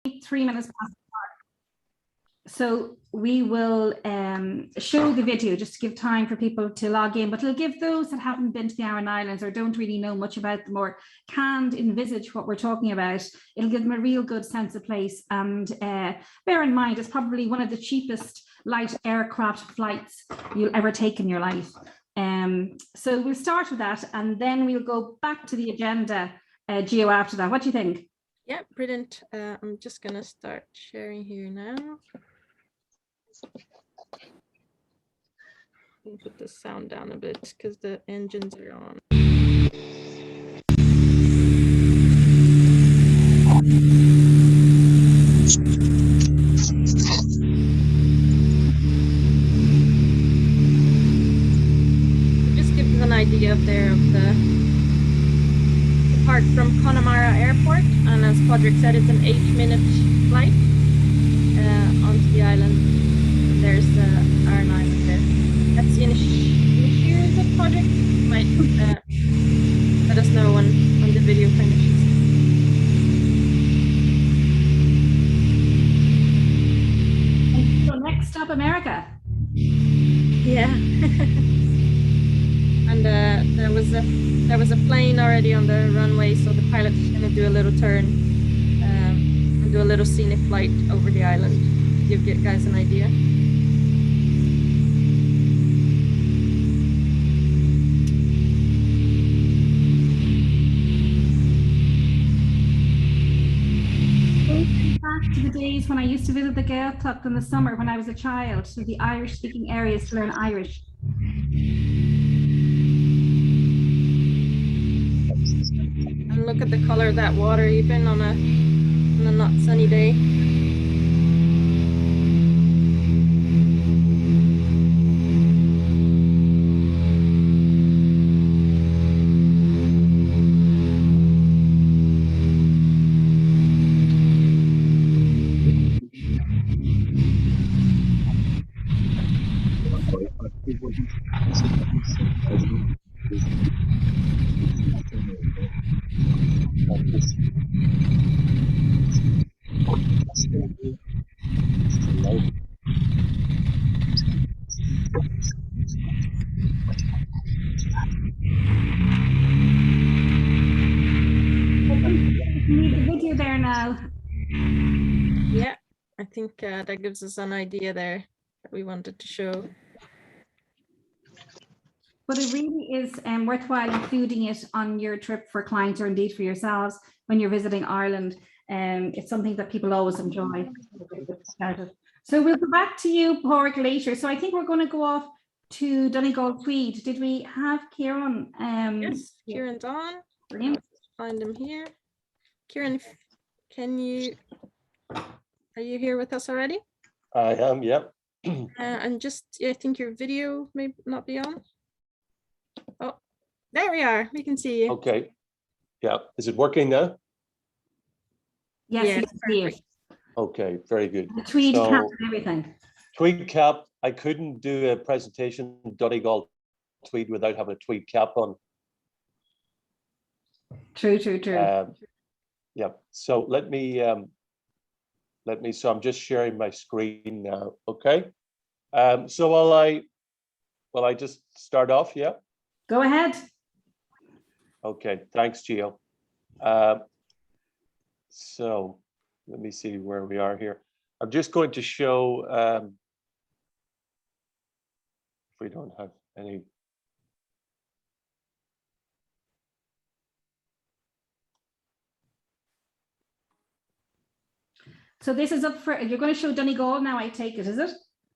3 minutes past. So we will show the video just to give time for people to log in, but it'll give those that haven't been to the Aran Islands or don't really know much about them or can't envisage what we're talking about, it'll give them a real good sense of place. And bear in mind, it's probably one of the cheapest light aircraft flights you'll ever take in your life. So we'll start with that and then we'll go back to the agenda, Gio, after that. What do you think? Yeah, brilliant. I'm just going to start sharing here now. I'll put the sound down a bit because the engines are on. Just give you an idea of the depart from Connemara Airport, and as Padraig said, it's an 8-minute flight onto the island. There's Aran Island there. That's in here, is it, Padraig? Might let us know when the video finishes. So next stop, America. Yeah. And there was a plane already on the runway, so the pilot's going to do a little turn and do a little scenic flight over the island to give you guys an idea. Back to the days when I used to visit the Gaeltacht in the summer when I was a child, to the Irish-speaking areas to learn Irish. And look at the color of that water, even on a not sunny day. Need the video there now. Yeah, I think that gives us an idea there that we wanted to show. But it really is worthwhile including it on your trip for clients or indeed for yourselves when you're visiting Ireland. It's something that people always enjoy. So we'll go back to you, Padraig, later. So I think we're going to go off to Donegal Tweed. Did we have Kieran? Yes, Kieran's on. Brilliant. Find him here. Kieran, are you here with us already? I am, yep. And just, I think your video may not be on. Oh, there we are. We can see you. Okay. Yeah. Is it working now? Yes, Yeah, Okay, very good. the Tweed cap and everything. Tweed cap. I couldn't do a presentation in Donegal Tweed without having a tweed cap on. True. Yeah. So let me. So I'm just sharing my screen now. Okay. So will I just start off? Yeah. Go ahead. Okay. Thanks, Gio. So let me see where we are here. I'm just going to show. If we don't have any. So this is up for, you're going to show Donegal now, I take it, is it?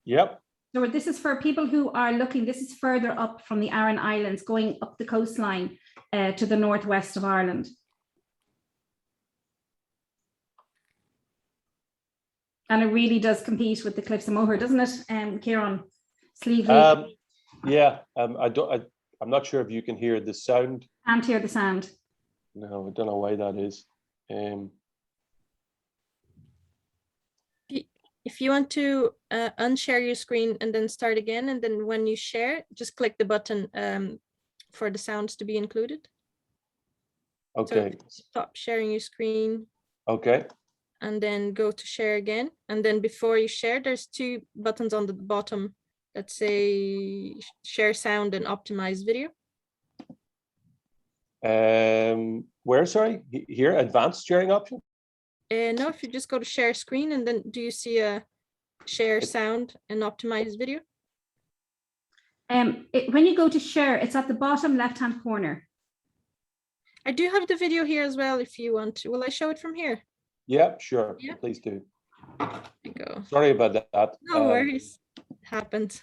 Yep. So this is for people who are looking, this is further up from the Aran Islands, going up the coastline to the northwest of Ireland. And it really does compete with the Cliffs of Moher, doesn't it, Kieran? Yeah, I'm not sure if you can hear the sound. Can't hear the sound. No, I don't know why that is. If you want to unshare your screen and then start again, and then when you share, just click the button for the sounds to be included. Okay. So stop sharing your screen. Okay. and then go to share again. And then before you share, there's two buttons on the bottom that say share sound and optimize video. Where, sorry? Here, advanced sharing option? No, if you just go to share screen, and then do you see a share sound and optimize video? When you go to share, it's at the bottom left-hand corner. I do have the video here as well if you want to. Will I show it from here? Yeah, sure. Yeah. Please do. There you go. Sorry about that. No worries. It happened.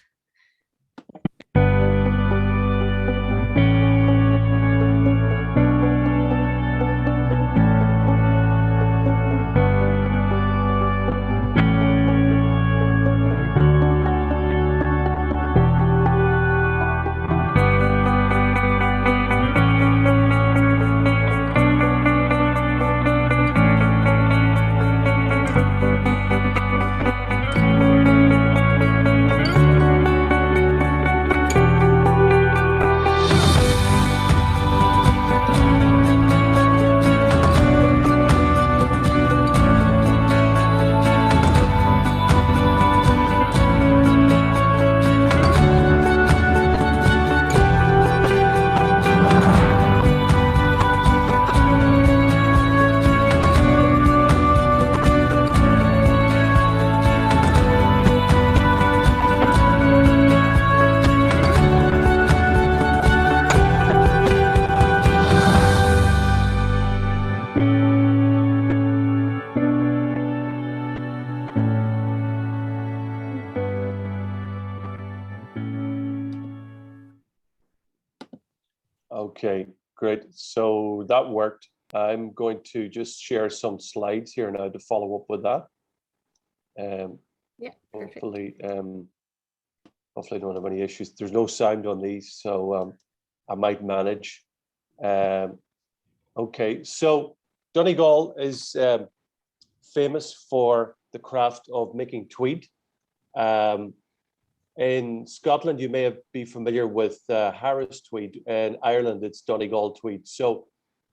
Okay, great. So that worked. I'm going to just share some slides here now to follow up with that. Yeah, perfect. Hopefully, hopefully I don't have any issues. There's no sound on these, so I might manage. Okay, so Donegal is famous for the craft of making tweed. In Scotland, you may be familiar with Harris tweed. In Ireland, it's Donegal tweed. So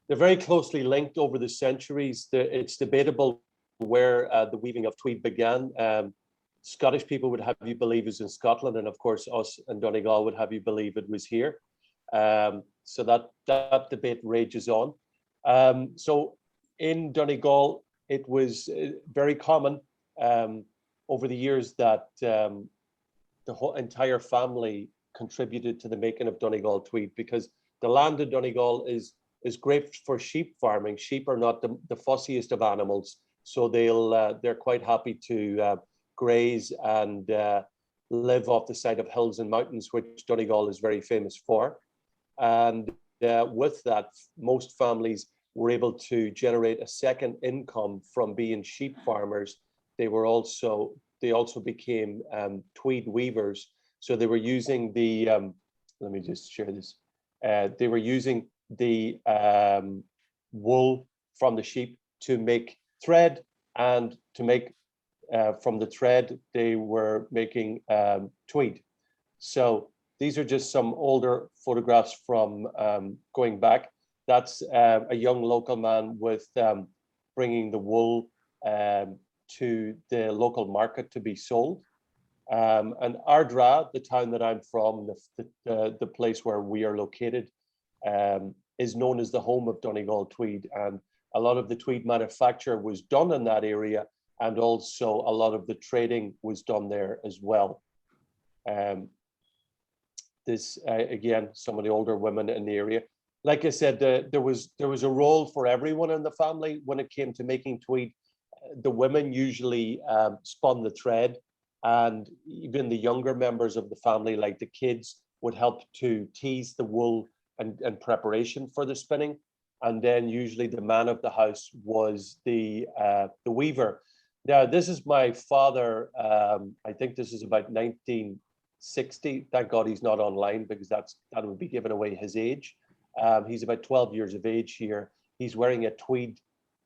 they're very closely linked over the centuries. It's debatable where the weaving of tweed began. Scottish people would have you believe it was in Scotland, and of course us in Donegal would have you believe it was here. So that debate rages on. So in Donegal, it was very common over the years that the whole entire family contributed to the making of Donegal tweed, because the land of Donegal is great for sheep farming. Sheep are not the fussiest of animals, so they're quite happy to graze and live off the side of hills and mountains, which Donegal is very famous for. And with that, most families were able to generate a second income from being sheep farmers. They also became tweed weavers. So they were using the, let me just share this. They were using the wool from the sheep to make thread, and to make from the thread, they were making tweed. So these are just some older photographs from going back. That's a young local man with bringing the wool to the local market to be sold. And Ardra, the town that I'm from, the place where we are located, is known as the home of Donegal tweed. And a lot of the tweed manufacture was done in that area, and also a lot of the trading was done there as well. This again, some of the older women in the area. Like I said, there was a role for everyone in the family when it came to making tweed. The women usually spun the thread, and even the younger members of the family, like the kids, would help to tease the wool and preparation for the spinning. And then usually the man of the house was the weaver. Now, this is my father. I think this is about 1960. Thank God he's not online, because that would be giving away his age. He's about 12 years of age here. He's wearing a tweed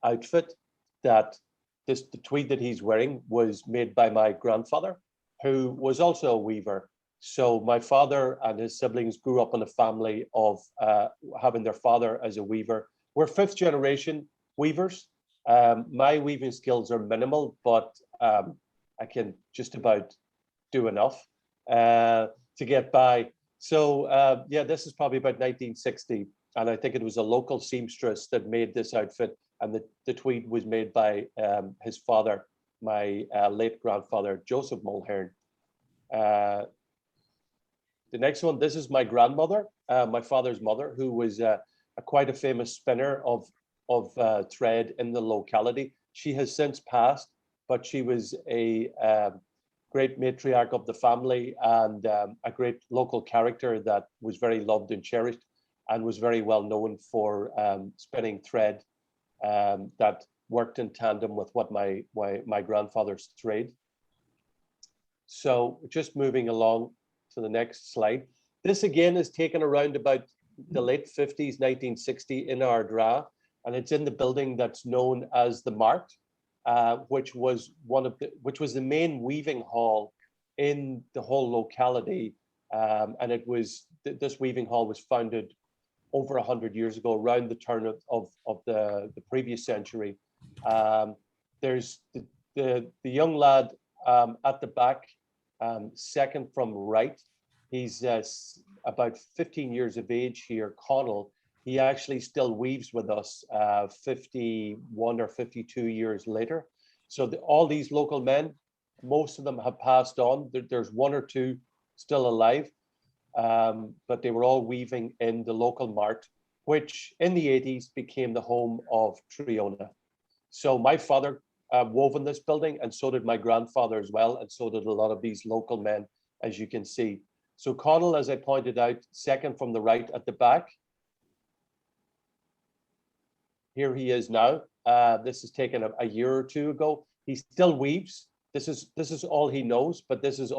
outfit. The tweed that he's wearing was made by my grandfather, who was also a weaver. So my father and his siblings grew up in a family of having their father as a weaver. We're fifth generation weavers. My weaving skills are minimal, but I can just about do enough to get by. So yeah, this is probably about 1960, and I think it was a local seamstress that made this outfit, and the tweed was made by his father, my late grandfather, Joseph Mulhern. The next one, this is my grandmother, my father's mother, who was quite a famous spinner of thread in the locality. She has since passed, but she was a great matriarch of the family and a great local character that was very loved and cherished, and was very well known for spinning thread that worked in tandem with what my grandfather's trade. So just moving along to the next slide. This again is taken around about the late 50s, 1960 in Ardra, and it's in the building that's known as the Mart, which was the main weaving hall in the whole locality. And this weaving hall was founded over 100 years ago, around the turn of the previous century. There's the young lad at the back, second from right. He's about 15 years of age here, Connell. He actually still weaves with us 51 or 52 years later. So all these local men, most of them have passed on. There's one or two still alive, but they were all weaving in the local mart, which in the 80s became the home of Triona. So my father wove in this building, and so did my grandfather as well, and so did a lot of these local men, as you can see. So Connell, as I pointed out, second from the right at the back. Here he is now. This is taken a year or two ago. He still weaves. This is all he knows, but this is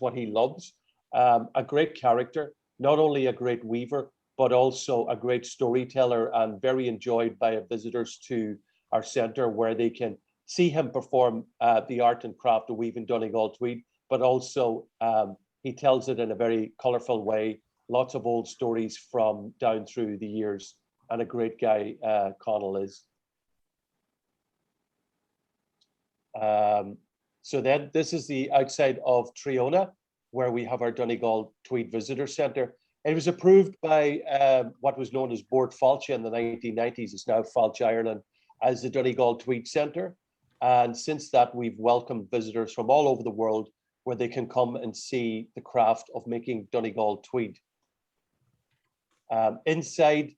what he loves. A great character, not only a great weaver, but also a great storyteller, and very enjoyed by visitors to our centre, where they can see him perform the art and craft of weaving Donegal tweed, but also he tells it in a very colourful way. Lots of old stories from down through the years, and a great guy Connell is. So then this is the outside of Triona, where we have our Donegal Tweed Visitor Centre. It was approved by what was known as Board Fáilte in the 1990s. It's now Fáilte Ireland, as the Donegal Tweed Centre. And since that, we've welcomed visitors from all over the world, where they can come and see the craft of making Donegal tweed. Inside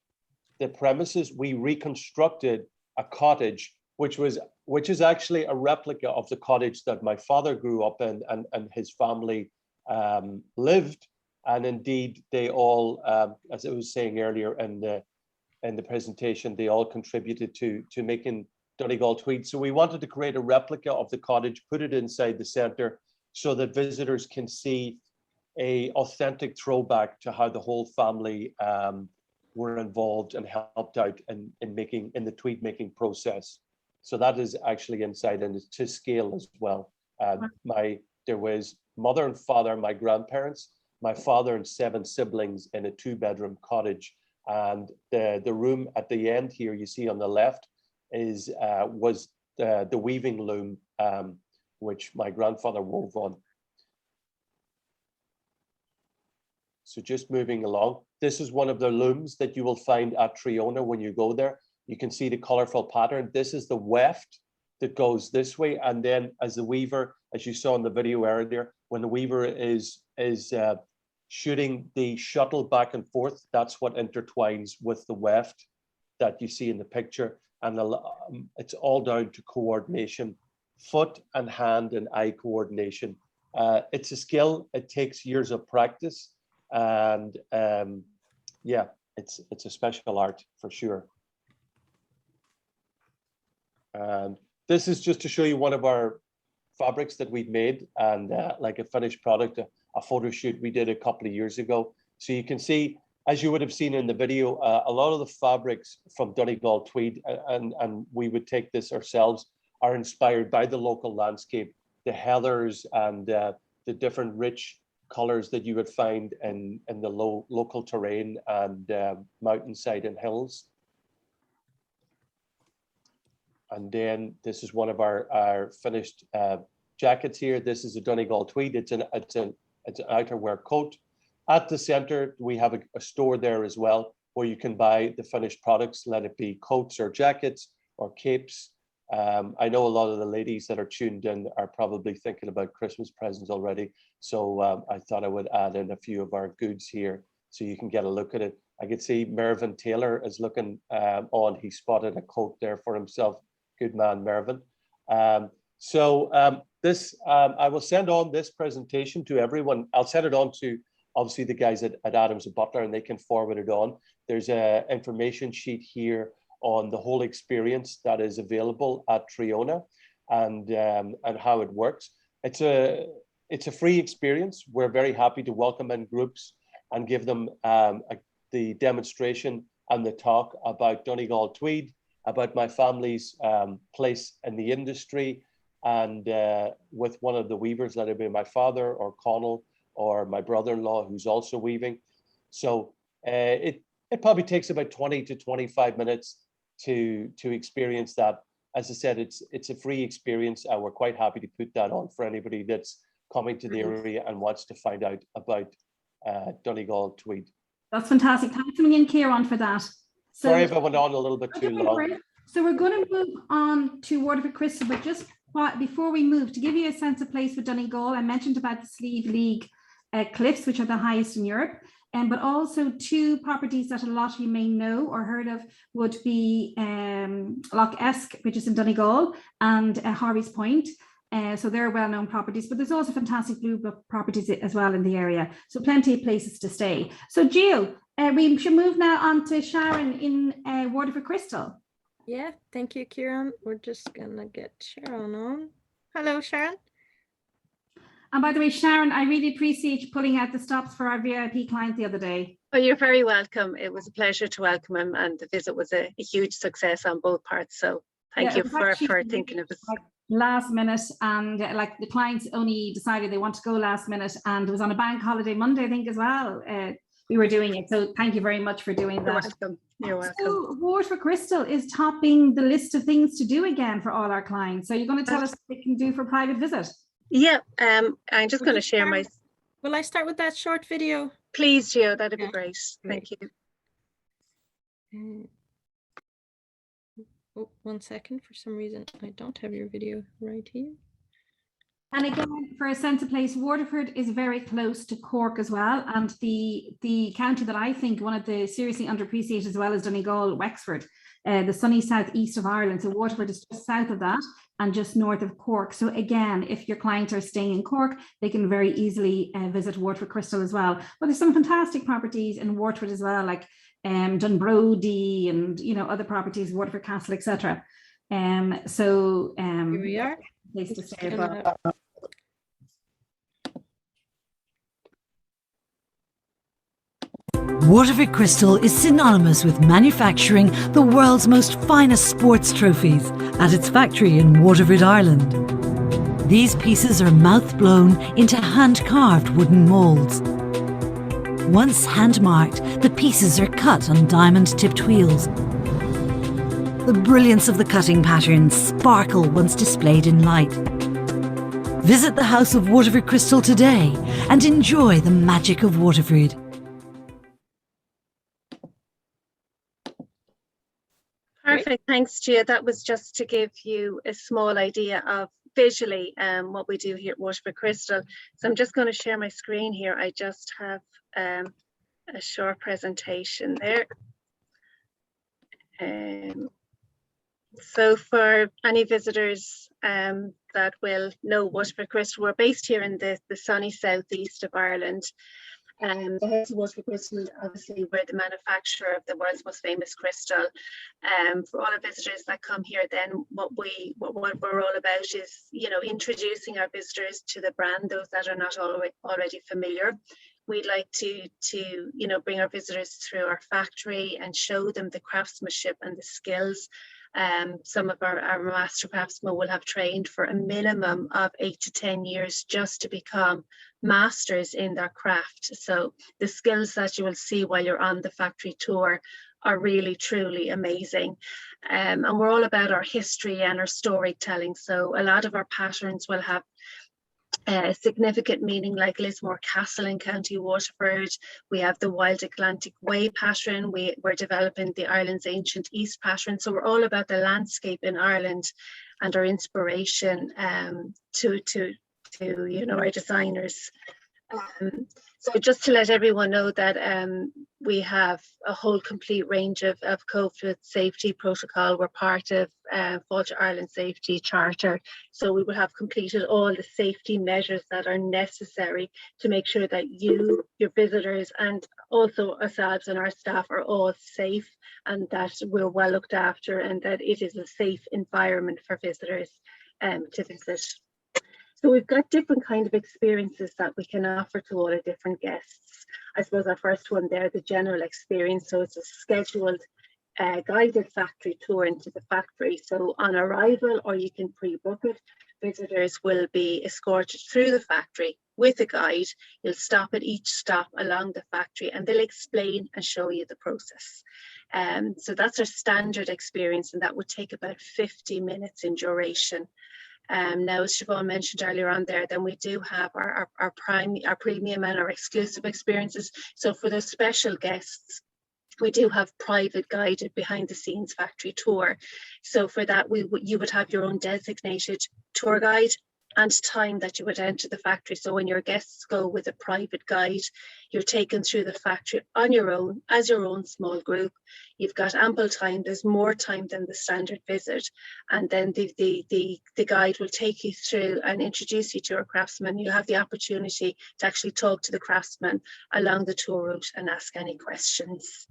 the premises, we reconstructed a cottage, which is actually a replica of the cottage that my father grew up in and his family lived. And indeed, they all, as I was saying earlier in the presentation, they all contributed to making Donegal tweed. So we wanted to create a replica of the cottage, put it inside the centre, so that visitors can see a authentic throwback to how the whole family were involved and helped out in the tweed making process. So that is actually inside, and it's to scale as well. There was mother and father, my grandparents, my father and 7 siblings in a 2-bedroom cottage. And the room at the end here, you see on the left, was the weaving loom, which my grandfather wove on. So just moving along, this is one of the looms that you will find at Triona when you go there. You can see the colorful pattern. This is the weft that goes this way. And then as the weaver, as you saw in the video earlier, when the weaver is shooting the shuttle back and forth, that's what intertwines with the weft that you see in the picture. And it's all down to coordination, foot and hand and eye coordination. It's a skill. It takes years of practice. And yeah, it's a special art for sure. And this is just to show you one of our fabrics that we've made, and like a finished product, a photo shoot we did a couple of years ago. So you can see, as you would have seen in the video, a lot of the fabrics from Donegal tweed, and we would take this ourselves, are inspired by the local landscape, the heathers and the different rich colors that you would find in the local terrain and mountainside and hills. And then this is one of our finished jackets here. This is a Donegal tweed. It's an outerwear coat. At the center, we have a store there as well, where you can buy the finished products, let it be coats or jackets or capes. I know a lot of the ladies that are tuned in are probably thinking about Christmas presents already. So I thought I would add in a few of our goods here so you can get a look at it. I could see Mervyn Taylor is looking on. He spotted a coat there for himself. Good man, Mervyn. I will send on this presentation to everyone. I'll send it on to obviously the guys at Adams and Butler, and they can forward it on. There's an information sheet here on the whole experience that is available at Triona and how it works. It's a free experience. We're very happy to welcome in groups and give them the demonstration and the talk about Donegal tweed, about my family's place in the industry, and with one of the weavers, let it be my father or Connell or my brother-in-law who's also weaving. So it probably takes about 20 to 25 minutes to experience that. As I said, it's a free experience, and we're quite happy to put that on for anybody that's coming to the area and wants to find out about Donegal tweed. That's fantastic. Thanks a million, Kieran, for that. So, sorry if I went on a little bit too long. So we're going to move on to Waterford Crystal, but just before we move, to give you a sense of place with Donegal, I mentioned about the Slieve League cliffs, which are the highest in Europe, but also two properties that a lot of you may know or heard of would be Loch Esk, which is in Donegal, and Harvey's Point. So they're well-known properties, but there's also fantastic blue book properties as well in the area. So plenty of places to stay. So Jill, we should move now on to Sharon in Waterford Crystal. Yeah, thank you, Kieran. We're just gonna get Sharon on. Hello, Sharon. And by the way, Sharon, I really appreciate you pulling out the stops for our VIP client the other day. Oh, you're very welcome. It was a pleasure to welcome him, and the visit was a huge success on both parts. So thank you for thinking of us. Like last minute, and like the clients only decided they want to go last minute, and it was on a bank holiday Monday, I think, as well. We were doing it. So thank you very much for doing that. You're welcome. You're welcome. So Waterford Crystal is topping the list of things to do again for all our clients. So you're going to tell us what they can do for a private visit? Yeah, I'm just going to share my... Will I start with that short video? Please, Gio, that'd be great. Thank you. Oh, 1 second. For some reason, I don't have your video right here. And again, for a sense of place, Waterford is very close to Cork as well. And the county that I think one of the seriously underappreciated as well is Donegal, Wexford, the sunny southeast of Ireland. So Waterford is just south of that and just north of Cork. So again, if your clients are staying in Cork, they can very easily visit Waterford Crystal as well. But there's some fantastic properties in Waterford as well, like Dunbrody and other properties, Waterford Castle, etc. Here we are. Place to stay as well. Waterford Crystal is synonymous with manufacturing the world's most finest sports trophies at its factory in Waterford, Ireland. These pieces are mouth-blown into hand-carved wooden moulds. Once hand-marked, the pieces are cut on diamond-tipped wheels. The brilliance of the cutting patterns sparkle once displayed in light. Visit the House of Waterford Crystal today and enjoy the magic of Waterford. Perfect, thanks, Gia. That was just to give you a small idea of visually what we do here at Waterford Crystal. So I'm just going to share my screen here. I just have a short presentation there. So for any visitors that will know Waterford Crystal, we're based here in the sunny southeast of Ireland. The House of Waterford Crystal, obviously, we're the manufacturer of the world's most famous crystal. For all our visitors that come here, then what we're all about is, introducing our visitors to the brand, those that are not already familiar. We'd like to bring our visitors through our factory and show them the craftsmanship and the skills. Some of our master craftsmen will have trained for a minimum of 8 to 10 years just to become masters in their craft. So the skills that you will see while you're on the factory tour are really truly amazing. And we're all about our history and our storytelling. So a lot of our patterns will have significant meaning, like Lismore Castle in County Waterford. We have the Wild Atlantic Way pattern. We're developing the Ireland's Ancient East pattern. So we're all about the landscape in Ireland and our inspiration to our designers. So just to let everyone know that we have a whole complete range of COVID safety protocol. We're part of Fáilte Ireland Safety Charter. So we will have completed all the safety measures that are necessary to make sure that you, your visitors, and also ourselves and our staff are all safe, and that we're well looked after, and that it is a safe environment for visitors to visit. So we've got different kind of experiences that we can offer to all the different guests. I suppose our first one there, the general experience. So it's a scheduled guided factory tour into the factory. So on arrival, or you can pre-book it, visitors will be escorted through the factory with a guide. You'll stop at each stop along the factory and they'll explain and show you the process. So that's our standard experience, and that would take about 50 minutes in duration. Now, as Siobhan mentioned earlier on there, then we do have our premium and our exclusive experiences. So for those special guests, we do have private guided behind the scenes factory tour. So for that, you would have your own designated tour guide and time that you would enter the factory. So when your guests go with a private guide, you're taken through the factory on your own, as your own small group. You've got ample time. There's more time than the standard visit. And then the guide will take you through and introduce you to a craftsman. You have the opportunity to actually talk to the craftsman along the tour route and ask any questions.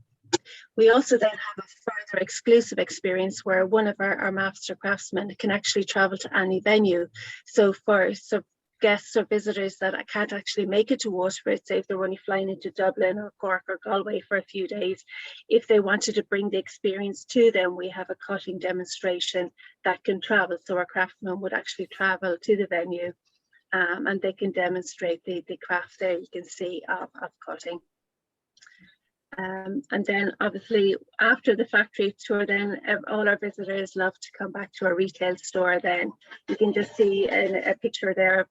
We also then have a further exclusive experience where one of our master craftsmen can actually travel to any venue. So for guests or visitors that can't actually make it to Waterford, say if they're only flying into Dublin or Cork or Galway for a few days, if they wanted to bring the experience to them, we have a cutting demonstration that can travel. So our craftsmen would actually travel to the venue and they can demonstrate the craft there, you can see, of cutting. And then obviously after the factory tour, then all our visitors love to come back to our retail store. Then you can just see a picture there of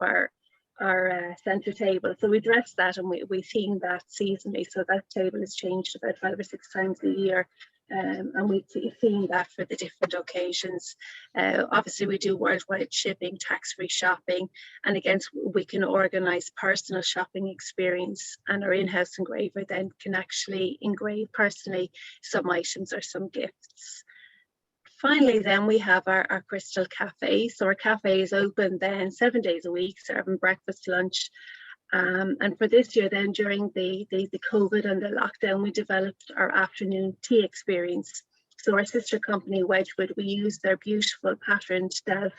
our centre table. So we dress that and we theme that seasonally. So that table is changed about 5 or 6 times a year. And we theme that for the different occasions. Obviously we do worldwide shipping, tax-free shopping, and again we can organise personal shopping experience, and our in-house engraver then can actually engrave personally some items or some gifts. Finally, then we have our Crystal Cafe. So our cafe is open then 7 days a week, serving breakfast, lunch. And for this year then, during the COVID and the lockdown, we developed our afternoon tea experience. So our sister company, Wedgwood, we use their beautiful patterned delf,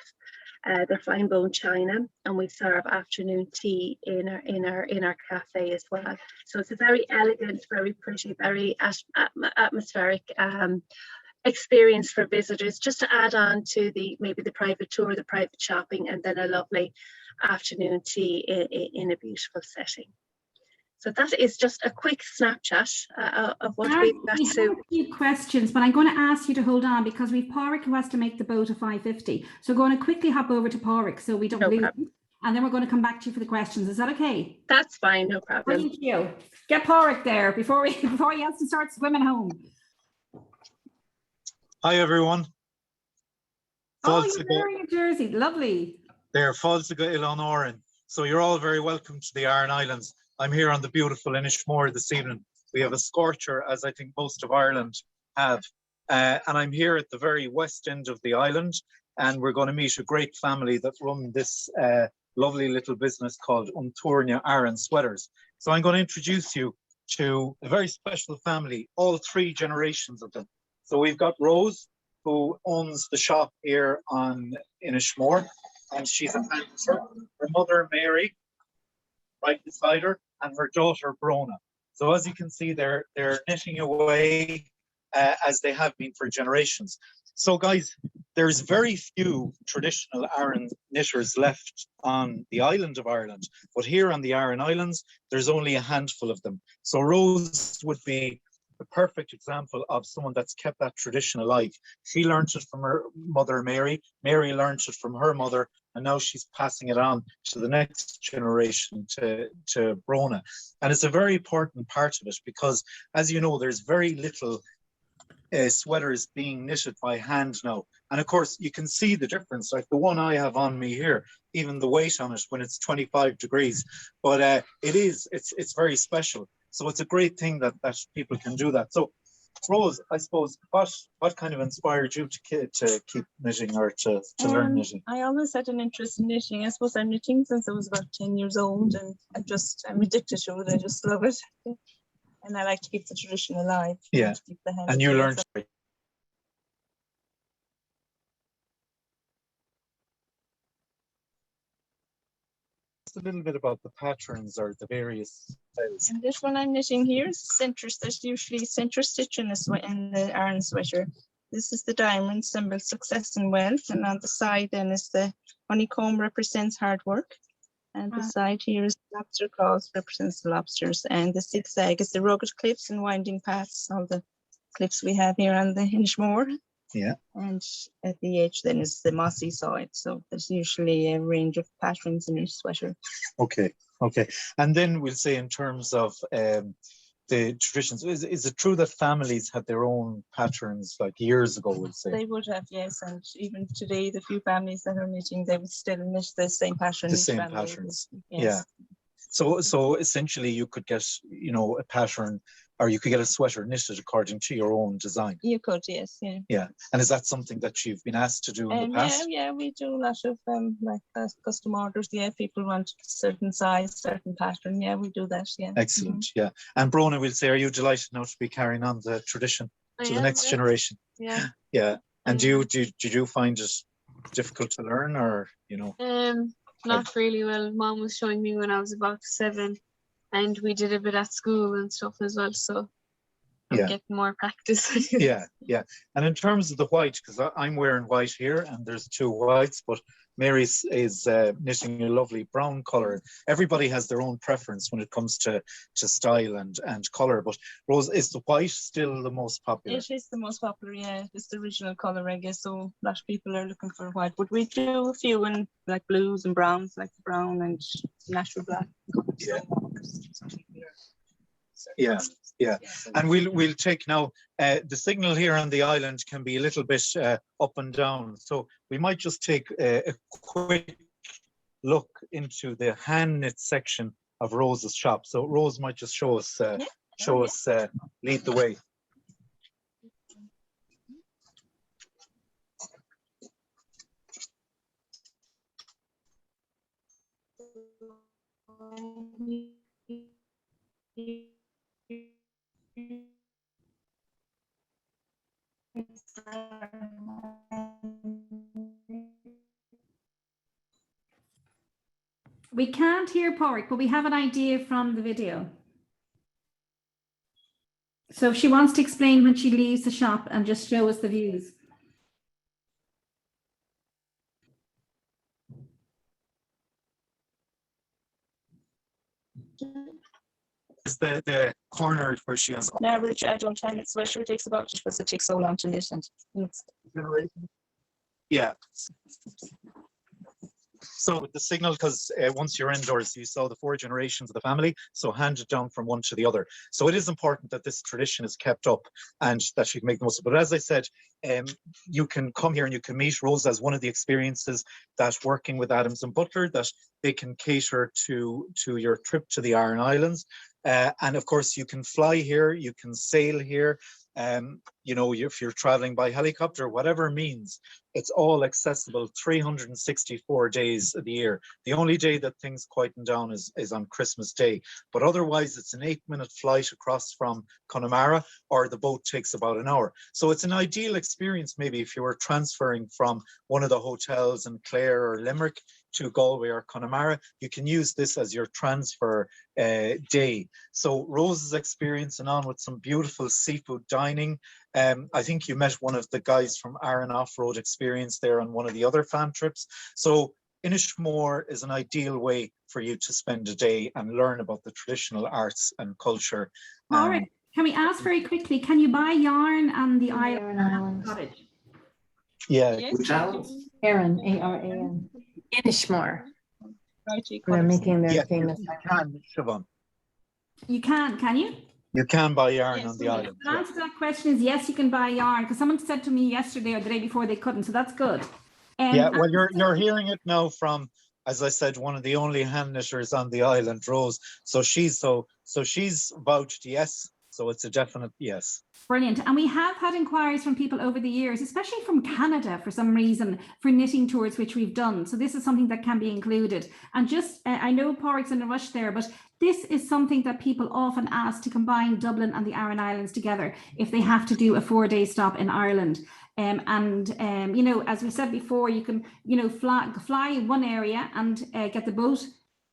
their fine bone china, and we serve afternoon tea in our cafe as well. So it's a very elegant, very pretty, very atmospheric experience for visitors, just to add on to maybe the private tour, the private shopping, and then a lovely afternoon tea in a beautiful setting. So that is just a quick snapshot of what we've got. We have a few questions, but I'm going to ask you to hold on because we've Pádraig who has to make the boat at 5:50. So we're going to quickly hop over to Pádraig so we don't lose him, and then we're going to come back to you for the questions. Is that okay? That's fine, no problem. Thank you. Get Pádraig there before he has to start swimming home. Hi everyone. Oh, you're wearing a jersey, lovely. They're Fáilte Aran. So you're all very welcome to the Aran Islands. I'm here on the beautiful Inishmore this evening. We have a scorcher, as I think most of Ireland have. And I'm here at the very west end of the island, and we're going to meet a great family that run this lovely little business called Unturnia Aran Sweaters. So I'm going to introduce you to a very special family, all 3 generations of them. So we've got Rose, who owns the shop here on Inishmore, and she's a painter. Her mother, Mary, right beside her, and her daughter, Brona. So as you can see, they're knitting away as they have been for generations. So guys, there's very few traditional Aran knitters left on the island of Ireland, but here on the Aran Islands, there's only a handful of them. So Rose would be the perfect example of someone that's kept that tradition alive. She learned it from her mother, Mary. Mary learned it from her mother, and now she's passing it on to the next generation, to Brona. And it's a very important part of it because, as you know, there's very little sweaters being knitted by hand now. And of course, you can see the difference. Like the one I have on me here, even the weight on it when it's 25 degrees. But it's very special. So it's a great thing that people can do that. So, Rose, I suppose, what kind of inspired you to keep knitting or to learn knitting? I always had an interest in knitting. I suppose I'm knitting since I was about 10 years old, and I'm addicted to it. I just love it. And I like to keep the tradition alive. Yeah. To keep the And you learned. A little bit about the patterns or the various styles. And this one I'm knitting here is center. There's usually center stitch in the Aran sweater. This is the diamond symbol, success and wealth, and on the side then is the honeycomb, represents hard work, and the side here is lobster claws, represents the lobsters, and the zigzag is the rugged cliffs and winding paths, all the cliffs we have here on the Inishmore. Yeah. And at the edge then is the mossy side. So there's usually a range of patterns in each sweater. Okay. And then we'll say in terms of the traditions, is it true that families had their own patterns like years ago, we'll say? They would have, yes. And even today, the few families that are knitting, they would still knit the same pattern. The same patterns. Yes. Yeah. So essentially you could get, a pattern, or you could get a sweater knitted according to your own design. You could, yes, yeah. Yeah. And is that something that you've been asked to do in the past? Yeah, we do a lot of custom orders. Yeah, people want a certain size, certain pattern. Yeah, we do that. Yeah. Excellent. Yeah. And Brona, we'll say, are you delighted now to be carrying on the tradition to the next generation? Yeah. Yeah. And did you find it difficult to learn, or Not really. Well, Mom was showing me when I was about 7, and we did a bit at school and stuff as well. So I'm getting more practice. Yeah. And in terms of the white, because I'm wearing white here, and there's 2 whites, but Mary is knitting a lovely brown color. Everybody has their own preference when it comes to style and color. But Rose, is the white still the most popular? It is the most popular, yeah. It's the original color, I guess. So a lot of people are looking for white, but we do a few in like blues and browns, like the brown and natural black. Yeah. And we'll take now, the signal here on the island can be a little bit up and down. So we might just take a quick look into the hand knit section of Rose's shop. So Rose might just show us, lead the way. We can't hear Porrick, but we have an idea from the video. So if she wants to explain when she leaves the shop and just show us the views. It's the corner where she has. An average adult hand knit sweater takes about, because it takes so long to knit, and it's Yeah. So with the signal, because once you're indoors, you saw the 4 generations of the family, so handed down from one to the other. So it is important that this tradition is kept up and that you can make the most of it. But as I said, you can come here and you can meet Rose as one of the experiences that working with Adams and Butler, that they can cater to your trip to the Aran Islands. And of course, you can fly here, you can sail here. If you're traveling by helicopter, whatever means, it's all accessible 364 days of the year. The only day that things quieten down is on Christmas Day. But otherwise, it's an 8-minute flight across from Connemara, or the boat takes about an hour. So it's an ideal experience, maybe if you were transferring from one of the hotels in Clare or Limerick to Galway or Connemara, you can use this as your transfer day. So Rose's experience, and on with some beautiful seafood dining. I think you met one of the guys from Aran Off-Road Experience there on one of the other fan trips. So Inishmore is an ideal way for you to spend a day and learn about the traditional arts and culture. All right. Can we ask very quickly, can you buy yarn on the Aran island Islands. cottage? Yeah. Yes, Aran, A-R-A-N. Inishmore. Archie They're colours. making their Yes, famous. you can, Siobhan. You can you? You can buy yarn Yes, on the yes. island. The answer to that question is yes, you can buy yarn, because someone said to me yesterday or the day before they couldn't, so that's good. Yeah, well, you're hearing it now from, as I said, one of the only hand knitters on the island, Rose. So she's vouched yes. So it's a definite yes. Brilliant. And we have had inquiries from people over the years, especially from Canada for some reason, for knitting tours, which we've done. So this is something that can be included. And just, I know Porrick's in a rush there, but this is something that people often ask to combine Dublin and the Aran Islands together if they have to do a 4-day stop in Ireland. You know, as we said before, you can, you know, fly one area and get the boat,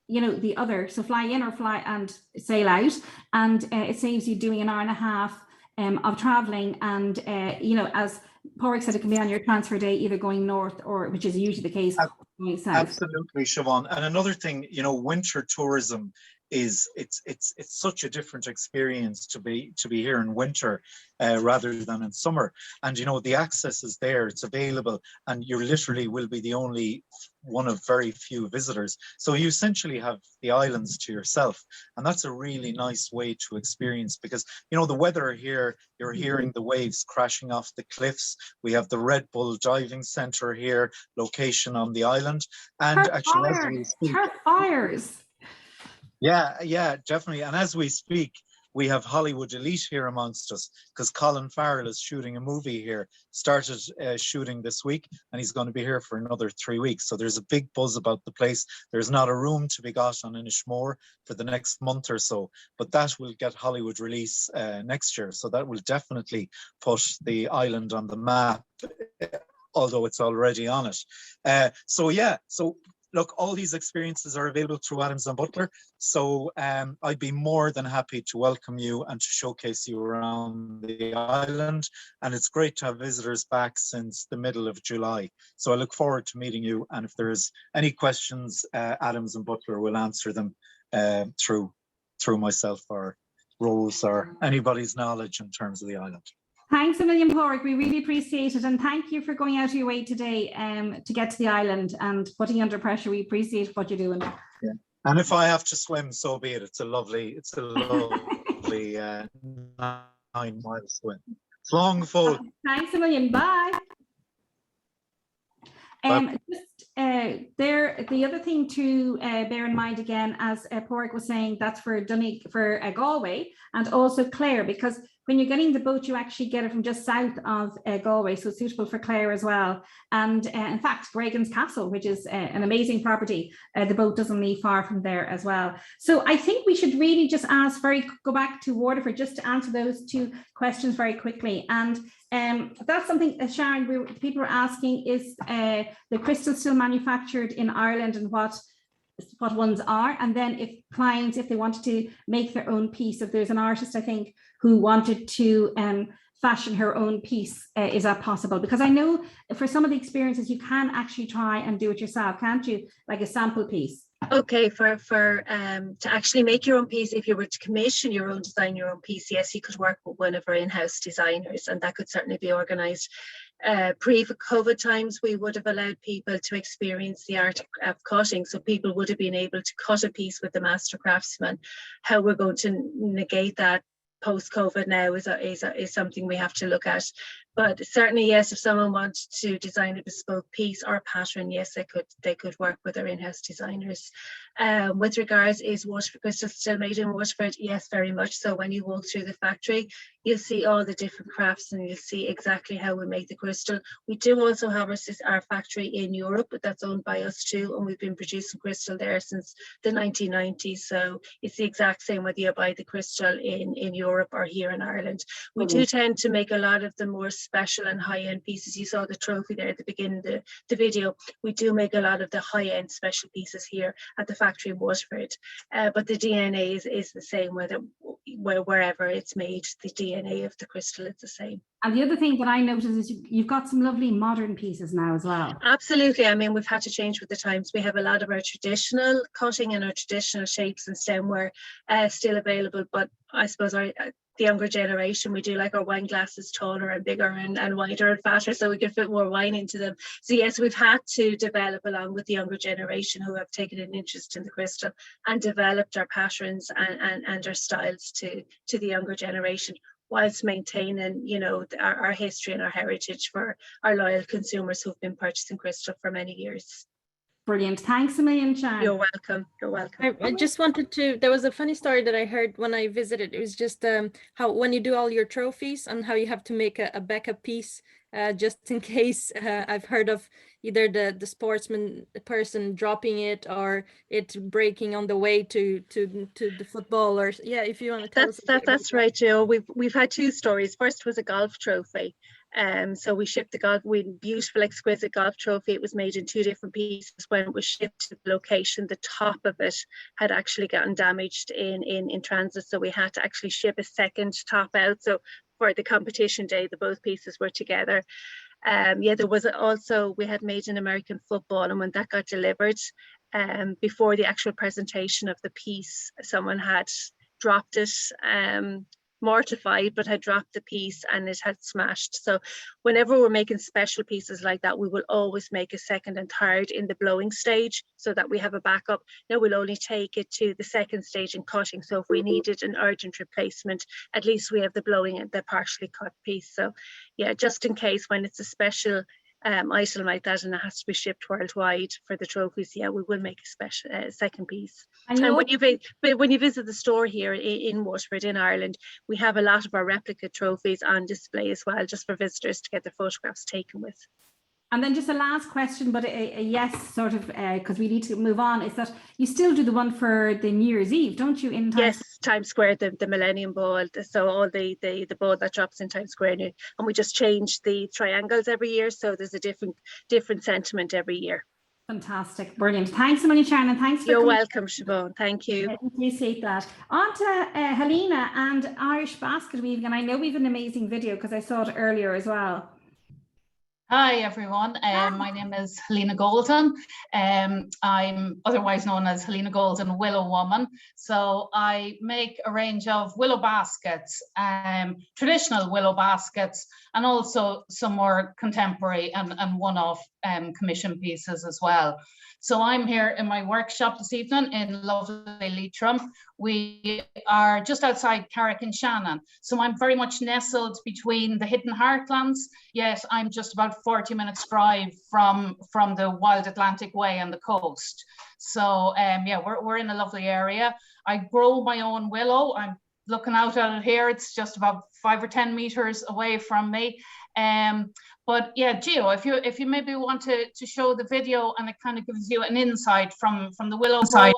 you know, the other. So fly in or fly and sail out. And it saves you doing an hour and a half of traveling. And, you know, as Porrick said, it can be on your transfer day, either going north or, which is usually the case, going south. Absolutely, Siobhan. And another thing, you know, winter tourism is it's such a different experience to be here in winter rather than in summer. And you know, the access is there, it's available, and you literally will be the only one of very few visitors. So you essentially have the islands to yourself, and that's a really nice way to experience, because you know the weather here, you're hearing the waves crashing off the cliffs. We have the Red Bull diving center here, location on the island, and actually as we speak, fires. Yeah, definitely. And as we speak, we have Hollywood elite here amongst us, because Colin Farrell is shooting a movie here, started shooting this week, and he's going to be here for another 3 weeks. So there's a big buzz about the place. There's not a room to be got on Inishmore for the next month or so, but that will get Hollywood release next year. So that will definitely put the island on the map, although it's already on it. So look, all these experiences are available through Adams and Butler. So I'd be more than happy to welcome you and to showcase you around the island. And it's great to have visitors back since the middle of July. So I look forward to meeting you. And if there's any questions, Adams and Butler will answer them through myself or Rose or anybody's knowledge in terms of the island. Thanks a million, Porrick. We really appreciate it. And thank you for going out of your way today to get to the island and putting you under pressure. We appreciate what you're doing. Yeah. And if I have to swim, so be it. It's a lovely 9-mile swim. It's long and full. Thanks a million. Bye. The other thing to bear in mind again, as Porrick was saying, that's for Galway, and also Clare, because when you're getting the boat, you actually get it from just south of Galway, so it's suitable for Clare as well. And in fact, Gregan's Castle, which is an amazing property, the boat doesn't leave far from there as well. So I think we should really just go back to Waterford just to answer those two questions very quickly. And that's something, Sharon, people are asking, is the crystal still manufactured in Ireland, and what ones are? And then if clients, if they wanted to make their own piece, if there's an artist, I think, who wanted to fashion her own piece, is that possible? Because I know for some of the experiences you can actually try and do it yourself, can't you? Like a sample piece. Okay, for to actually make your own piece, if you were to commission your own design, your own piece, yes, you could work with one of our in-house designers, and that could certainly be organised. Pre-COVID times, we would have allowed people to experience the art of cutting, so people would have been able to cut a piece with the master craftsman. How we're going to negate that post-COVID now is something we have to look at. But certainly, yes, if someone wanted to design a bespoke piece or a pattern, yes, they could work with our in-house designers. With regards, is Waterford crystal still made in Waterford? Yes, very much so. When you walk through the factory, you'll see all the different crafts and you'll see exactly how we make the crystal. We do also have our factory in Europe, but that's owned by us too, and we've been producing crystal there since the 1990s. So it's the exact same whether you buy the crystal in Europe or here in Ireland. We do tend to make a lot of the more special and high-end pieces. You saw the trophy there at the beginning of the video. We do make a lot of the high-end special pieces here at the factory in Waterford, but the DNA is the same wherever it's made. The DNA of the crystal is the same. And the other thing that I noticed is you've got some lovely modern pieces now as well. Absolutely. I mean, we've had to change with the times. We have a lot of our traditional cutting and our traditional shapes and stemware still available, but I suppose the younger generation. We do like our wine glasses taller and bigger and wider and fatter, so we can fit more wine into them. So yes, we've had to develop along with the younger generation who have taken an interest in the crystal and developed our patterns and our styles to the younger generation, whilst maintaining, you know, our history and our heritage for our loyal consumers who've been purchasing crystal for many years. Brilliant. Thanks a million, Sharon. You're welcome. You're welcome. I just wanted to, there was a funny story that I heard when I visited. It was just how when you do all your trophies and how you have to make a backup piece just in case. I've heard of either the sportsman person dropping it or it breaking on the way to the football, or yeah, if you want to tell us. That's right, Joe. We've had two stories. First was a golf trophy. So we shipped the beautiful, exquisite golf trophy. It was made in 2 different pieces. When it was shipped to the location, the top of it had actually gotten damaged in transit. So we had to actually ship a second top out. So for the competition day, both pieces were together. There was also, we had made an American football, and when that got delivered, before the actual presentation of the piece, someone had dropped it, mortified, but had dropped the piece and it had smashed. So whenever we're making special pieces like that, we will always make a second and third in the blowing stage so that we have a backup. Now we'll only take it to the second stage in cutting. So if we needed an urgent replacement, at least we have the blowing and the partially cut piece. So yeah, just in case when it's a special item like that and it has to be shipped worldwide for the trophies, yeah, we will make a special second piece. And when you visit the store here in Waterford in Ireland, we have a lot of our replica trophies on display as well, just for visitors to get their photographs taken with. And then just a last question, but a yes, sort of, because we need to move on, is that you still do the one for the New Year's Eve, don't you? In Times Square, the Millennium Ball. So all the ball that drops in Times Square, and we just change the triangles every year. So there's a different sentiment every year. Fantastic, brilliant. Thanks so much, Sharon, and thanks for You're welcome, Siobhan. Thank you. I appreciate that. On to Helena and Irish basket weaving, and I know we've an amazing video because I saw it earlier as well. Hi everyone, my name is Helena Golden. I'm otherwise known as Helena Golden Willow Woman. So I make a range of willow baskets, traditional willow baskets, and also some more contemporary and one-off commission pieces as well. So I'm here in my workshop this evening in lovely Leitrim. We are just outside Carrick and Shannon. So I'm very much nestled between the hidden heartlands, yet I'm just about 40 minutes drive from the Wild Atlantic Way and the coast. So yeah, we're in a lovely area. I grow my own willow. I'm looking out at it here. It's just about 5 or 10 meters away from me. But yeah, Gio, if you maybe want to show the video, and it kind of gives you an insight from the willow side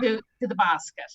to the basket.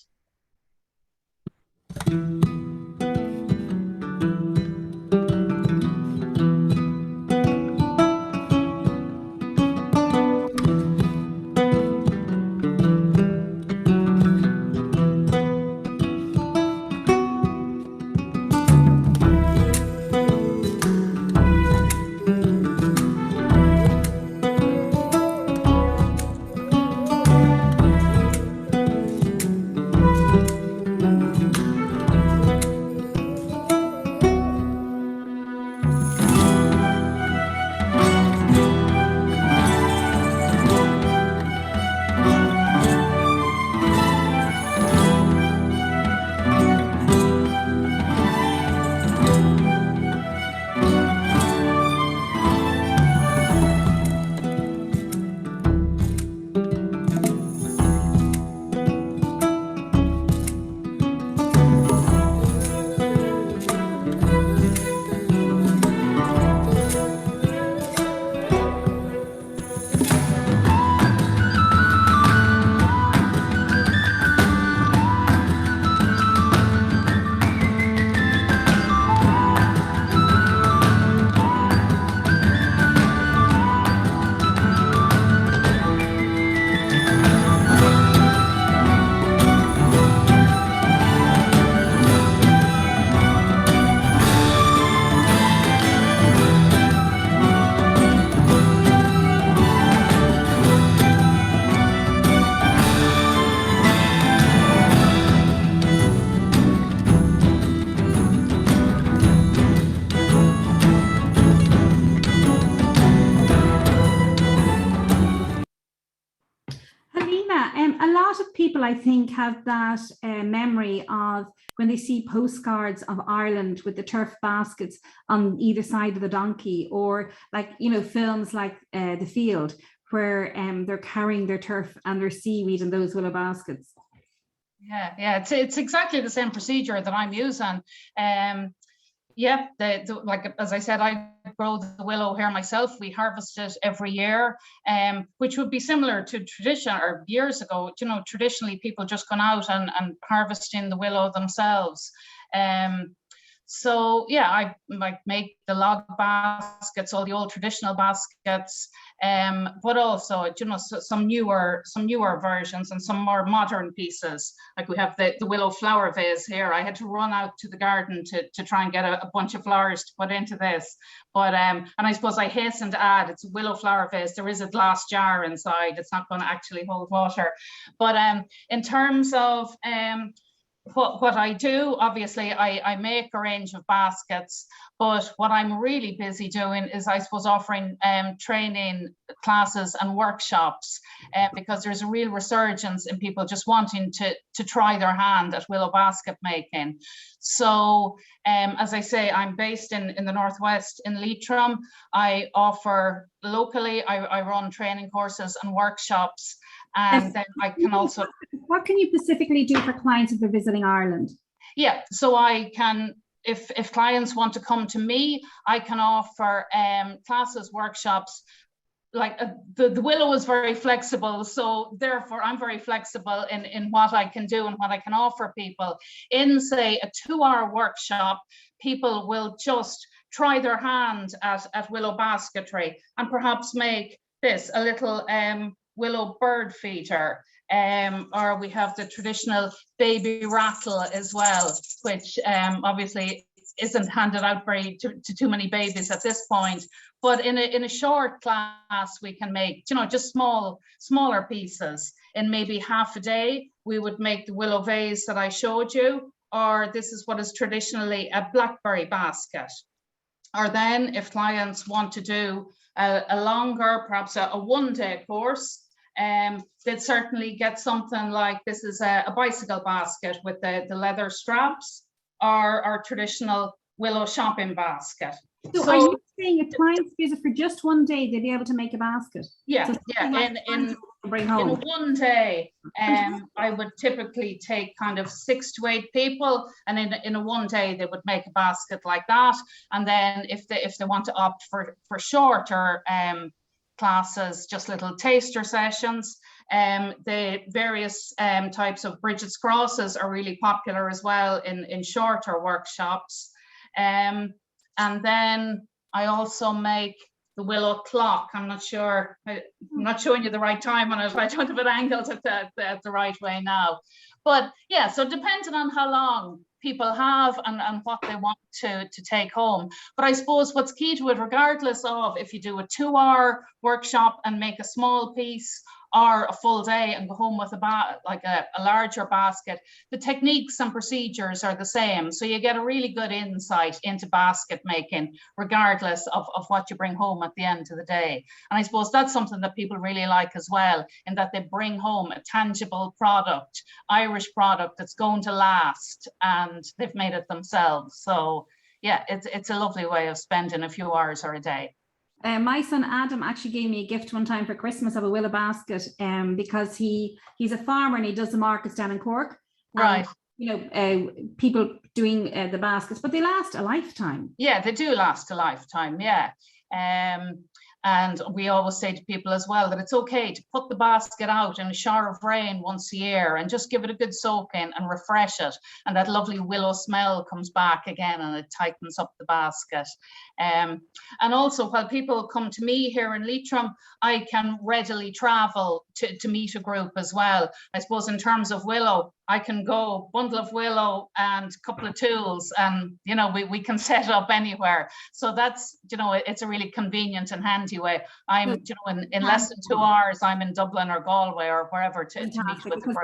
Helena, a lot of people, I think, have that memory of when they see postcards of Ireland with the turf baskets on either side of the donkey, or like, you know, films like The Field, where they're carrying their turf and their seaweed in those willow baskets. Yeah, it's exactly the same procedure that I'm using. Yeah, like as I said, I grow the willow here myself. We harvest it every year, which would be similar to tradition, or years ago, you know, traditionally people just gone out and harvesting the willow themselves. So yeah, I like make the log baskets, all the old traditional baskets, but also, you know, some newer versions and some more modern pieces. Like we have the willow flower vase here. I had to run out to the garden to try and get a bunch of flowers to put into this. But and I suppose I hasten to add, it's a willow flower vase. There is a glass jar inside. It's not going to actually hold water. But in terms of what I do, obviously I make a range of baskets, but what I'm really busy doing is, I suppose, offering training classes and workshops, because there's a real resurgence in people just wanting to try their hand at willow basket making. So as I say, I'm based in the Northwest in Leitrim. I offer locally, I run training courses and workshops. And then I can also... What can you specifically do for clients if they're visiting Ireland? Yeah, so I can, if clients want to come to me, I can offer classes, workshops. Like the willow is very flexible, so therefore I'm very flexible in what I can do and what I can offer people. In, say, a 2-hour workshop, people will just try their hand at willow basketry and perhaps make this, a little willow bird feeder, or we have the traditional baby rattle as well, which obviously isn't handed out to too many babies at this point. But in a short class, we can make, you know, just smaller pieces. In maybe half a day, we would make the willow vase that I showed you, or this is what is traditionally a blackberry basket. Or then if clients want to do a longer, perhaps a 1-day course, they'd certainly get something like, this is a bicycle basket with the leather straps, or our traditional willow shopping basket. So are you saying if clients use it for just 1 day, they'd be able to make a basket? Yeah, So yeah. Bring home. In 1 day, I would typically take kind of 6 to 8 people, and in a 1 day they would make a basket like that. And then if they want to opt for shorter classes, just little taster sessions, the various types of Bridget's crosses are really popular as well in shorter workshops. And then I also make the willow clock. I'm not sure, I'm not showing you the right time on it. I don't have it angled at the right way now. But yeah, so depending on how long people have and what they want to take home. But I suppose what's key to it, regardless of if you do a 2-hour workshop and make a small piece, or a full day and go home with a larger basket, the techniques and procedures are the same. So you get a really good insight into basket making, regardless of what you bring home at the end of the day. And I suppose that's something that people really like as well, in that they bring home a tangible product, Irish product that's going to last, and they've made it themselves. So yeah, it's a lovely way of spending a few hours or a day. My son Adam actually gave me a gift one time for Christmas of a willow basket, because he's a farmer and he does the markets down in Cork. Right. You know, people doing the baskets, but they last a lifetime. Yeah, they do last a lifetime. Yeah. And we always say to people as well that it's okay to put the basket out in a shower of rain once a year and just give it a good soak in and refresh it. And that lovely willow smell comes back again and it tightens up the basket. And also, while people come to me here in Leitrim, I can readily travel to meet a group as well. I suppose in terms of willow, I can go bundle of willow and a couple of tools, and you know we can set up anywhere. So that's, you know, it's a really convenient and handy plenty way. I'm, you know, in less than 2 hours, I'm in Dublin or Galway or wherever to meet with the group.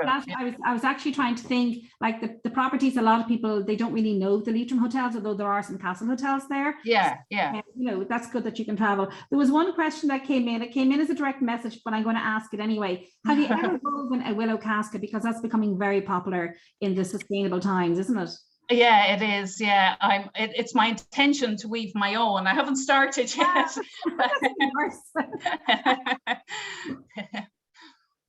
I was actually trying to think, like the properties, a lot of people, they don't really know the Leitrim hotels, although there are some castle hotels there. Yeah. You know, that's good that you can travel. There was one question that came in. It came in as a direct message, but I'm going to ask it anyway. Have you ever woven a willow casket? Because that's becoming very popular in the sustainable times, isn't it? Yeah, it is. Yeah, it's my intention to weave my own. I haven't started yet.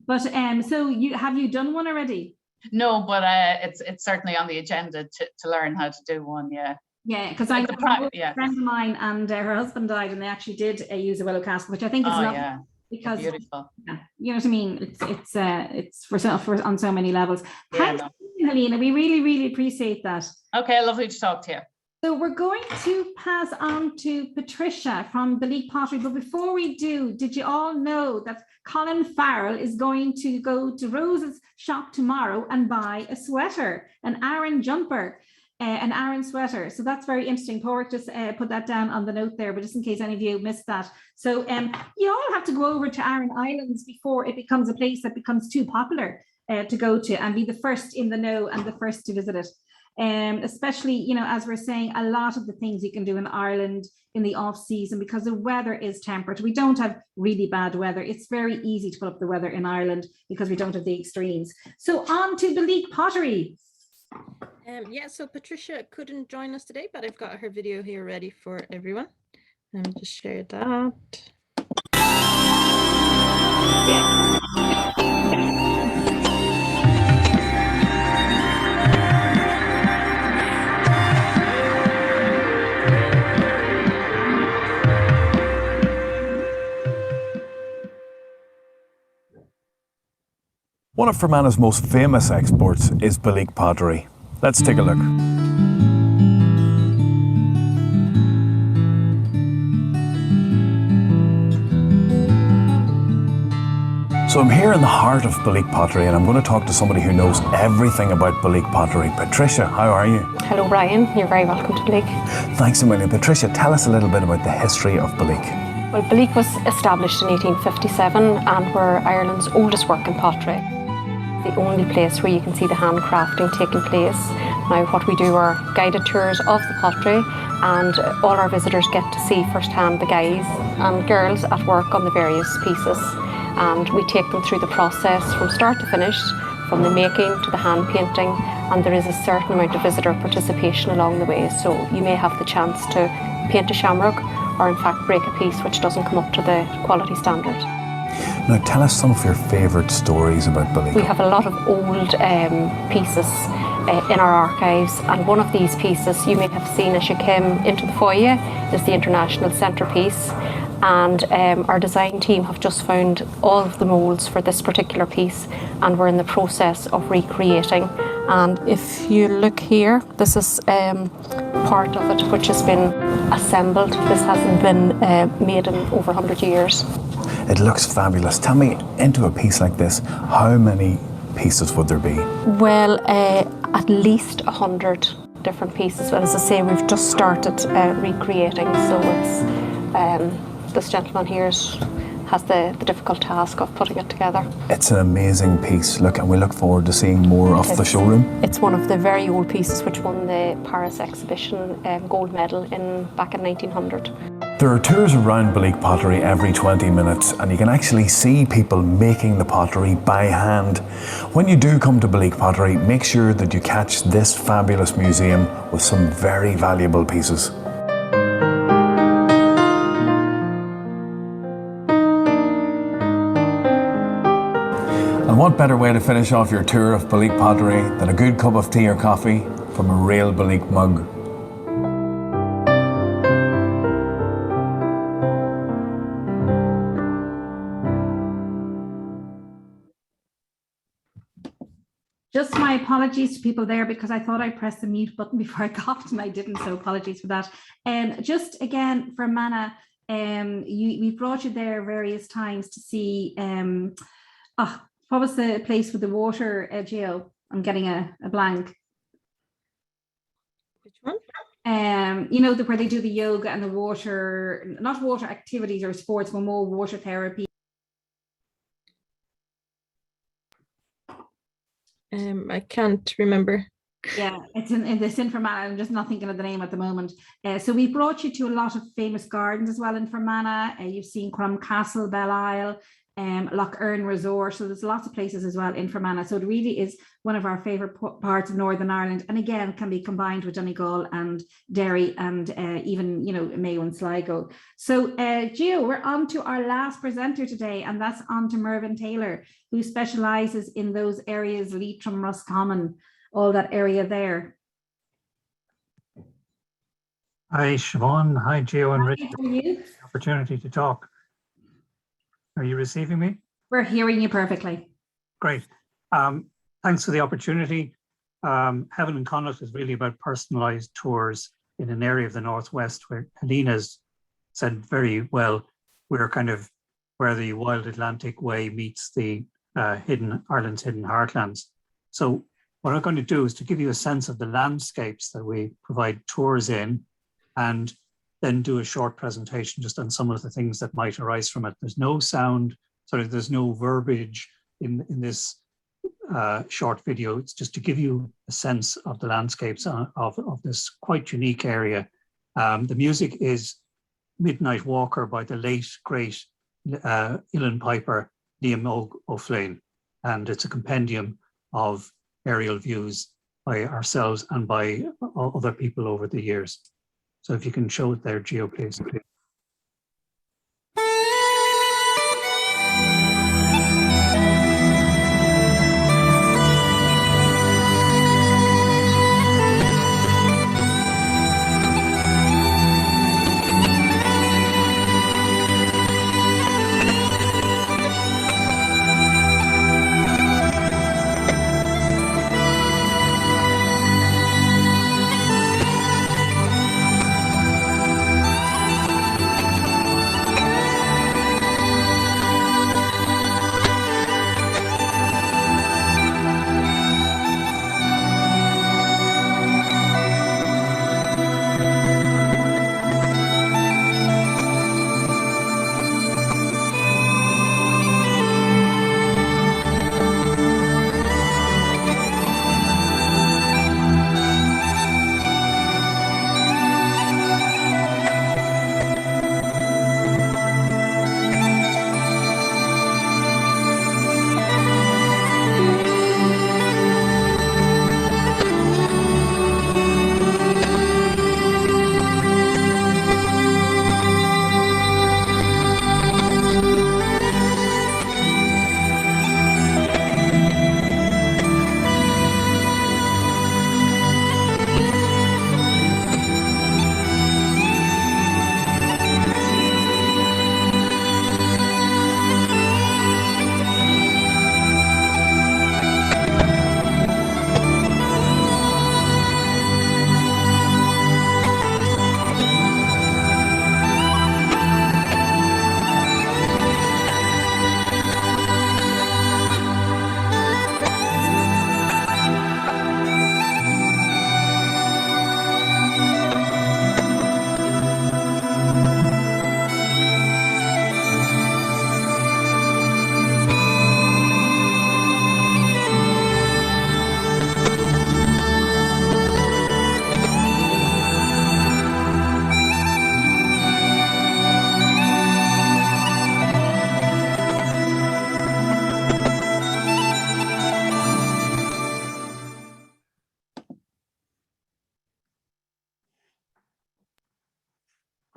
But so have you done one already? No, but it's certainly on the agenda to learn how to do one. Yeah. Yeah, because I know a friend of mine and her husband died, and they actually did use a willow casket, which I think is lovely. Because beautiful. You know what I mean? It's for on so many levels. Thanks, Helena. We really appreciate that. Okay, lovely to talk to you. So we're going to pass on to Patricia from Belleek Pottery. But before we do, did you all know that Colin Farrell is going to go to Rose's shop tomorrow and buy a sweater, an Aran jumper? An Aran sweater. So that's very interesting. Pork just put that down on the note there, but just in case any of you missed that. So you all have to go over to Aran Islands before it becomes a place that becomes too popular to go to, and be the first in the know and the first to visit it. Especially, you know, as we're saying, a lot of the things you can do in Ireland in the off season, because the weather is temperate. We don't have really bad weather. It's very easy to put up the weather in Ireland because we don't have the extremes. So on to Belleek Pottery. Yeah, so Patricia couldn't join us today, but I've got her video here ready for everyone. Let me just share that. One of Fermanagh's most famous exports is Belleek Pottery. Let's take a look. So I'm here in the heart of Belleek Pottery, and I'm going to talk to somebody who knows everything about Belleek Pottery. Patricia, how are you? Hello Brian, you're very welcome to Belleek. Thanks a million. Patricia, tell us a little bit about the history of Belleek. Well, Belleek was established in 1857 and we're Ireland's oldest working pottery. The only place where you can see the handcrafting taking place. Now what we do are guided tours of the pottery, and all our visitors get to see firsthand the guys and girls at work on the various pieces. And we take them through the process from start to finish, from the making to the hand painting, and there is a certain amount of visitor participation along the way. So you may have the chance to paint a shamrock or in fact break a piece which doesn't come up to the quality standard. Now tell us some of your favourite stories about Belleek. We have a lot of old pieces in our archives, and one of these pieces you may have seen as you came into the foyer is the international centrepiece, and our design team have just found all of the moulds for this particular piece, and we're in the process of recreating. And if you look here, this is part of it which has been assembled. This hasn't been made in over 100 years. It looks fabulous. Tell me, into a piece like this, how many pieces would there be? Well, at least 100 different pieces. But as I say, we've just started recreating, so it's this gentleman here has the difficult task of putting it together. It's an amazing piece. Look, and we look forward to seeing more of the showroom. It's one of the very old pieces which won the Paris exhibition gold medal back in 1900. There are tours around Belleek Pottery every 20 minutes, and you can actually see people making the pottery by hand. When you do come to Belleek Pottery, make sure that you catch this fabulous museum with some very valuable pieces. And what better way to finish off your tour of Belleek Pottery than a good cup of tea or coffee from a real Belleek mug? Just my apologies to people there, because I thought I pressed the mute button before I coughed and I didn't, so apologies for that. Just again, for Mana, we brought you there various times to see, what was the place with the water, Gio? I'm getting a blank. Which one? You know, where they do the yoga and the water, not water activities or sports, but more water therapy. I can't remember. Yeah, it's in this in Fermanagh. I'm just not thinking of the name at the moment. So we brought you to a lot of famous gardens as well in Fermanagh. You've seen Crum Castle, Belle Isle, Loch Earn Resort. So there's lots of places as well in Fermanagh. So it really is one of our favourite parts of Northern Ireland. And again, can be combined with Donegal and Derry and even, you know, Mayo and Sligo. So Gio, we're on to our last presenter today, and that's on to Mervyn Taylor, who specialises in those areas, Leitrim, Roscommon, all that area there. Hi, Siobhan. Hi, Gio and Rich. How are you? Opportunity to talk. Are you receiving me? We're hearing you perfectly. Great. Thanks for the opportunity. Heaven and Connaught is really about personalised tours in an area of the Northwest where Helena's said very well, we're kind of where the Wild Atlantic Way meets the Ireland's hidden heartlands. So what I'm going to do is to give you a sense of the landscapes that we provide tours in, and then do a short presentation just on some of the things that might arise from it. There's no sound, there's no verbiage in this short video. It's just to give you a sense of the landscapes of this quite unique area. The music is Midnight Walker by the late, great uilleann piper Liam O'Flynn, and it's a compendium of aerial views by ourselves and by other people over the years. So if you can show it there, Gio, please.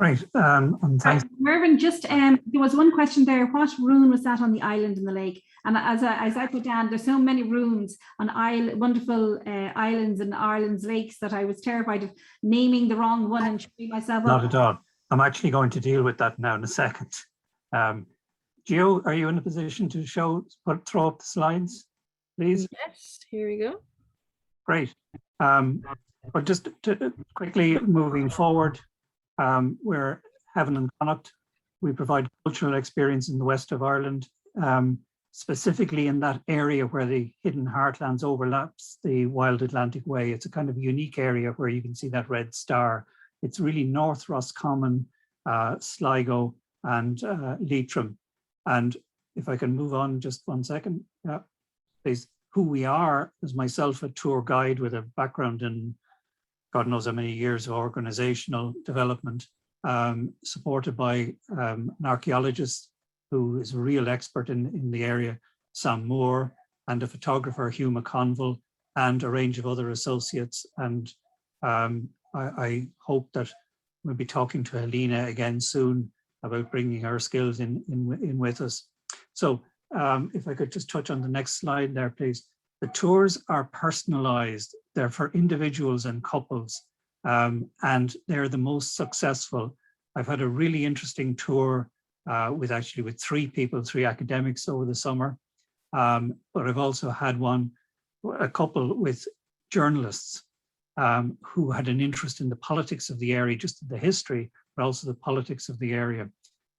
Great, and thanks. Mervyn, just there was one question there. What rune was that on the island in the lake? And as I put down, there's so many runes on wonderful islands in Ireland's lakes that I was terrified of naming the wrong one and showing myself Not up. at all. I'm actually going to deal with that now in a second. Gio, are you in a position to throw up the slides, please? Yes, here we go. Great. But just to quickly moving forward, we're Heaven and Connaught. We provide cultural experience in the west of Ireland. specifically in that area where the hidden heartlands overlaps the wild Atlantic Way. It's a kind of unique area where you can see that red star. It's really North Roscommon, Sligo, and Leitrim. And if I can move on just 1 second, yeah, please. Who we are is myself, a tour guide with a background in God knows how many years of organizational development, supported by an archaeologist who is a real expert in the area, Sam Moore, and a photographer, Hugh McConville, and a range of other associates. And I hope that we'll be talking to Helena again soon about bringing her skills in with us. So if I could just touch on the next slide there, please. The tours are personalized. They're for individuals and couples, and they're the most successful. I've had a really interesting tour with 3 people, 3 academics over the summer. But I've also had a couple with journalists who had an interest in the politics of the area, just the history, but also the politics of the area.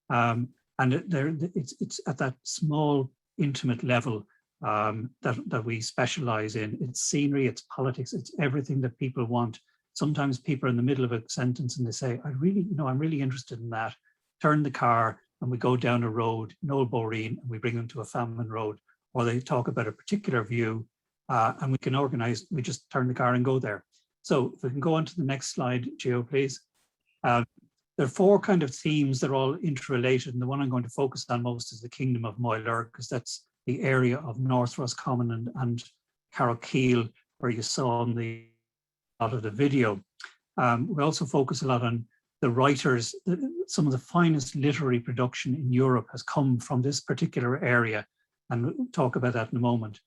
And it's at that small, intimate level that we specialize in. It's scenery, it's politics, it's everything that people want. Sometimes people are in the middle of a sentence and they say, I'm really interested in that. Turn the car and we go down a road in Old Boreen and we bring them to a famine road. Or they talk about a particular view and we can organize, we just turn the car and go there. So if we can go on to the next slide, Gio, please. There are 4 kind of themes that are all interrelated, and the one I'm going to focus on most is the Kingdom of Moylurg, because that's the area of North Roscommon and Carrowkeel, where you saw in a lot of the video. We also focus a lot on the writers. Some of the finest literary production in Europe has come from this particular area, and we'll talk about that in a moment.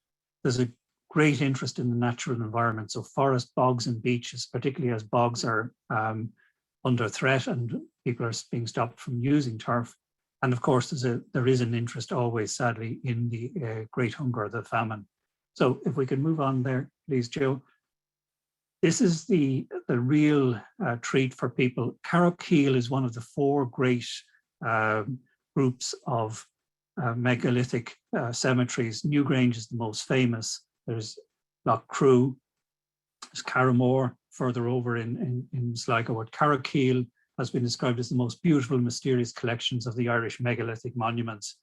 There's a great interest in the natural environment, so forest, bogs and beaches, particularly as bogs are under threat and people are being stopped from using turf. And of course, there is an interest always, sadly, in the great hunger, the famine. So if we can move on there, please, Joe. This is the real treat for people. Carrowkeel is one of the 4 great groups of megalithic cemeteries. Newgrange is the most famous. There's Loch Crew, there's Carramore further over in Sligo. But Carrowkeel has been described as the most beautiful, mysterious collections of the Irish megalithic monuments.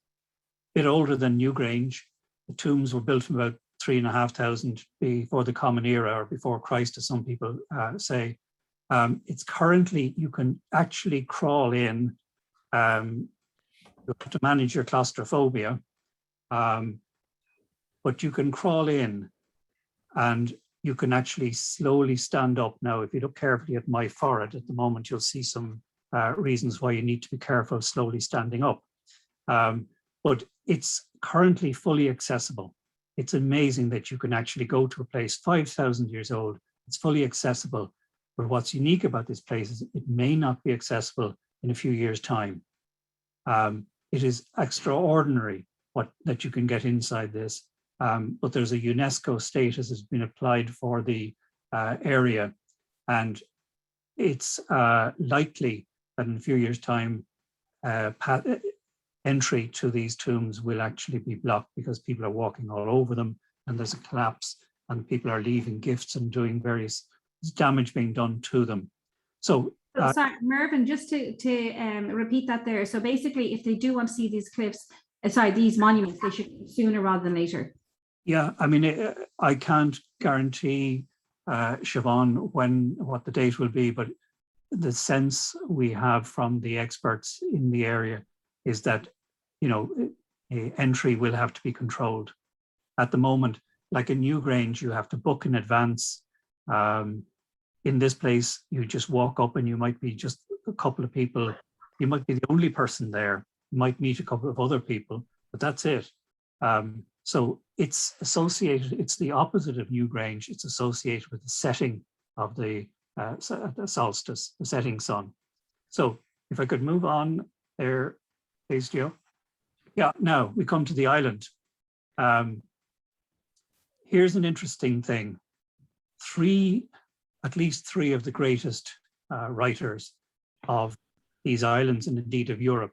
A bit older than Newgrange. The tombs were built from about 3,500 before the Common Era, or before Christ, as some people say. It's currently, you can actually crawl in. You have to manage your claustrophobia, but you can crawl in and you can actually slowly stand up. Now, if you look carefully at my forehead at the moment, you'll see some reasons why you need to be careful slowly standing up. But it's currently fully accessible. It's amazing that you can actually go to a place 5,000 years old. It's fully accessible. But what's unique about this place is it may not be accessible in a few years' time. It is extraordinary that you can get inside this. But there's a UNESCO status has been applied for the area, and it's likely that in a few years' time, entry to these tombs will actually be blocked because people are walking all over them, and there's a collapse, and people are leaving gifts and doing various damage being done to them. So, sorry, Mervyn, just to repeat that there. So basically, if they do want to see these cliffs, these monuments, they should sooner rather than later. Yeah, I mean, I can't guarantee, Siobhan, what the date will be, but the sense we have from the experts in the area is that, entry will have to be controlled. At the moment, like in Newgrange, you have to book in advance. In this place, you just walk up and you might be just a couple of people. You might be the only person there. You might meet a couple of other people, but that's it. So it's associated, it's the opposite of Newgrange. It's associated with the setting of the solstice, the setting sun. So if I could move on there, please, Gio. Yeah, now we come to the island. Here's an interesting thing. At least three of the greatest writers of these islands and indeed of Europe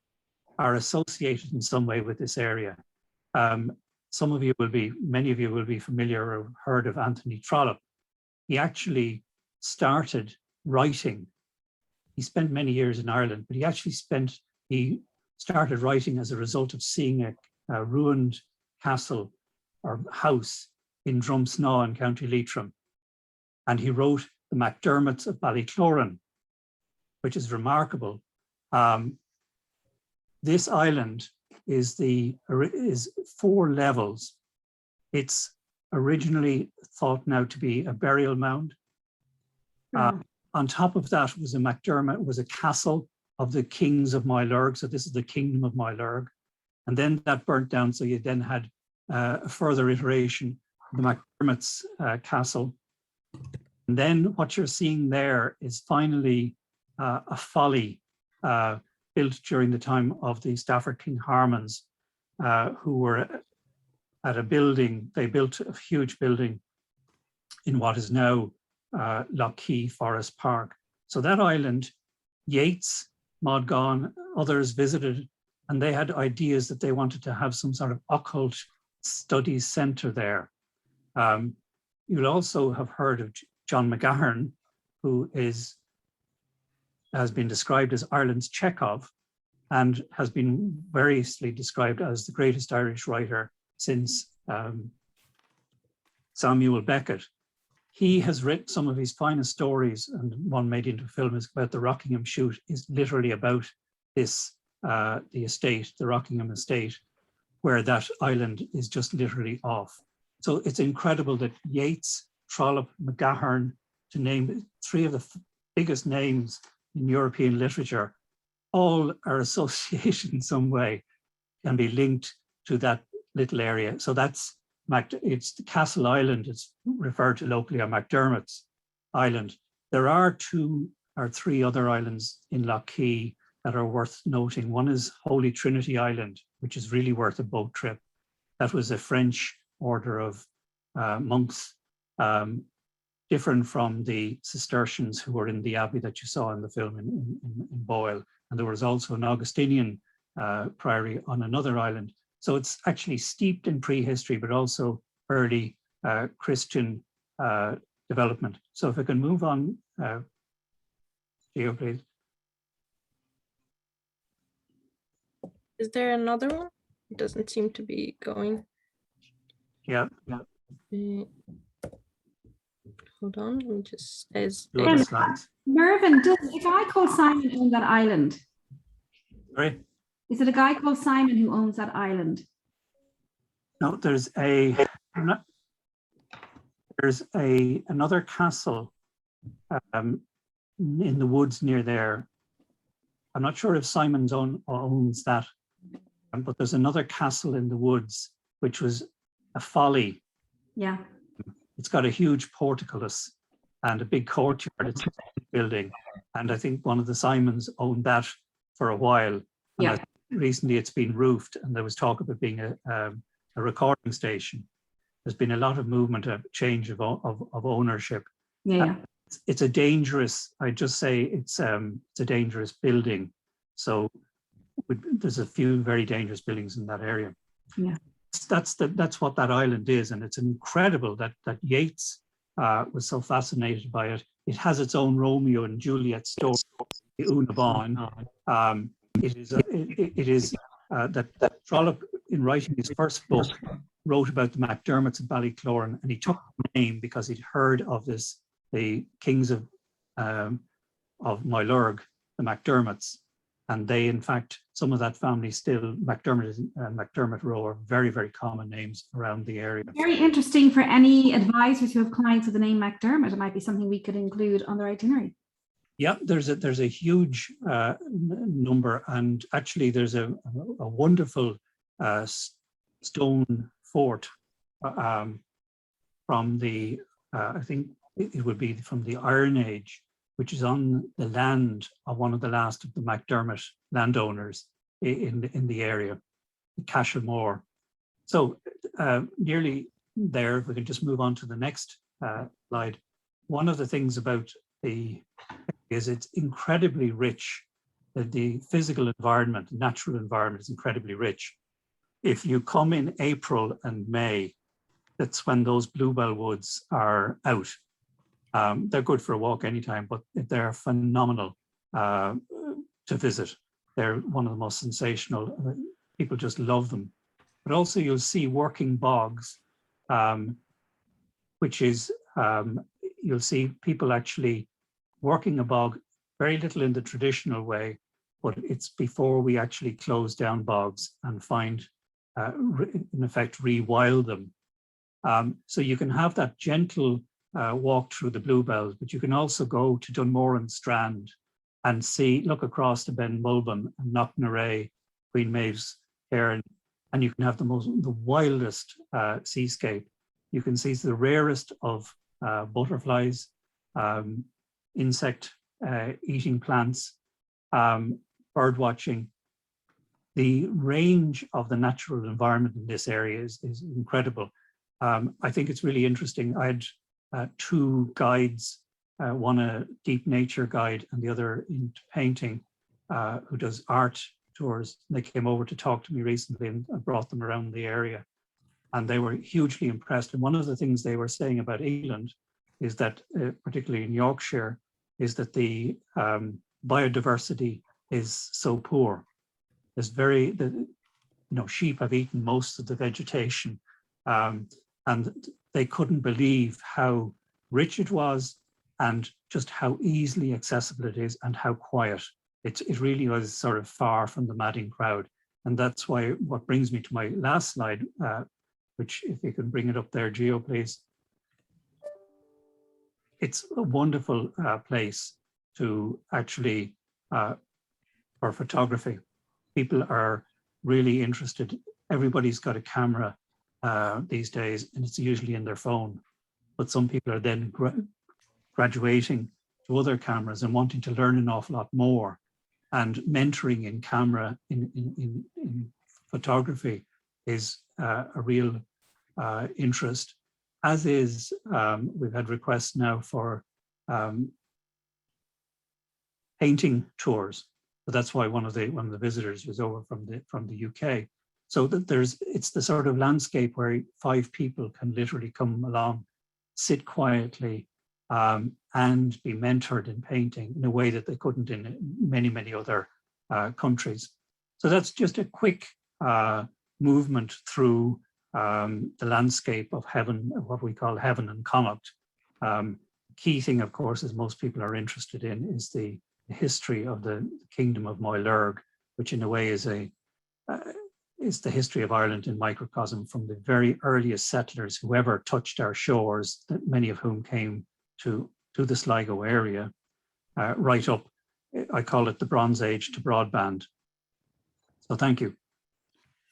are associated in some way with this area. Many of you will be familiar or heard of Anthony Trollope. He actually started writing. He spent many years in Ireland, but he started writing as a result of seeing a ruined castle or house in Drumsnaw in County Leitrim. And he wrote The MacDermots of Ballycloran, which is remarkable. This island is 4 levels. It's originally thought now to be a burial mound. On top of that was a castle of the kings of Moylurg. So this is the kingdom of Moylurg. And then that burnt down. So you then had a further iteration, the MacDermots castle. And then what you're seeing there is finally a folly built during the time of the Stafford King Harmons, who were at a building. They built a huge building in what is now Lough Key Forest Park. So that island, Yeats, Maud Gonne, others visited, and they had ideas that they wanted to have some sort of occult studies centre there. You'll also have heard of John McGahern, who has been described as Ireland's Chekhov and has been variously described as the greatest Irish writer since Samuel Beckett. He has written some of his finest stories, and one made into a film is about the Rockingham Shoot, is literally about this, the estate, the Rockingham estate, where that island is just literally off. So it's incredible that Yeats, Trollope, McGahern, to name 3 of the biggest names in European literature, all are associated in some way, can be linked to that little area. So it's the Castle Island. It's referred to locally as MacDermot's Island. There are 2 or 3 other islands in Lough Key that are worth noting. One is Holy Trinity Island, which is really worth a boat trip. That was a French order of monks, different from the Cistercians who were in the abbey that you saw in the film in Boyle. And there was also an Augustinian priory on another island. So it's actually steeped in prehistory, but also early Christian development. So if I can move on, Gio, please. Is there another one? It doesn't seem to be going. Yeah. Hold on, let me just. Mervyn, does a guy called Simon own that island? Sorry? Is it a guy called Simon who owns that island? No, there's another castle in the woods near there. I'm not sure if Simon's owns that, but there's another castle in the woods, which was a folly. Yeah. It's got a huge portcullis and a big courtyard. It's a building. And I think one of the Simons owned that for a while. And recently it's been roofed, and there was talk of it being a recording station. There's been a lot of movement, a change of ownership. Yeah. It's a dangerous, I just say it's a dangerous building. So there's a few very dangerous buildings in that area. Yeah. That's what that island is, and it's incredible that Yeats was so fascinated by it. It has its own Romeo and Juliet story, the Una Báin. It is that Trollope, in writing his first book, wrote about the MacDermots of Ballycloran, and he took the name because he'd heard of the kings of Moylurg, the MacDermots. And they, in fact, some of that family still, MacDermot and MacDermot Row are very, very common names around the area. Very interesting for any advisors who have clients with the name MacDermot. It might be something we could include on their itinerary. Yeah, there's a huge number, and actually there's a wonderful stone fort from the, I think it would be from the Iron Age, which is on the land of one of the last of the MacDermot landowners in the area, Cashlemore. So nearly there, if we can just move on to the next slide. One of the things about is it's incredibly rich. The physical environment, natural environment is incredibly rich. if you come in April and May, that's when those bluebell woods are out. They're good for a walk anytime, but they're phenomenal to visit. They're one of the most sensational. People just love them. But also you'll see working bogs, which is, you'll see people actually working a bog, very little in the traditional way, but it's before we actually close down bogs and find, in effect, rewild them. So you can have that gentle walk through the bluebells, but you can also go to Dunmore Strand and see, look across to Ben Mulbin and Knocknarea, Queen Maeve's Cairn, and you can have the wildest seascape. You can see the rarest of butterflies, insect eating plants, bird watching. The range of the natural environment in this area is incredible. I think it's really interesting. I had two guides, one a deep nature guide and the other into painting, who does art tours. They came over to talk to me recently, and I brought them around the area, and they were hugely impressed. And one of the things they were saying about England is that, particularly in Yorkshire, is that the biodiversity is so poor. There's sheep have eaten most of the vegetation, and they couldn't believe how rich it was and just how easily accessible it is and how quiet. It really was sort of far from the madding crowd. And that's why, what brings me to my last slide, which if you can bring it up there, Gio, please. It's a wonderful place to actually, for photography. People are really interested. Everybody's got a camera these days, and it's usually in their phone. But some people are then graduating to other cameras and wanting to learn an awful lot more. And mentoring in camera, in photography, is a real interest. As is, we've had requests now for painting tours. So that's why one of the visitors was over from the UK. So that it's the sort of landscape where 5 people can literally come along, sit quietly, and be mentored in painting in a way that they couldn't in many other countries. So that's just a quick movement through the landscape of heaven, what we call heaven and Connacht. Key thing, of course, as most people are interested in, is the history of the Kingdom of Moylurg, which in a way is the history of Ireland in microcosm, from the very earliest settlers who ever touched our shores, that many of whom came to the Sligo area, right up, I call it the Bronze Age to broadband. So thank you.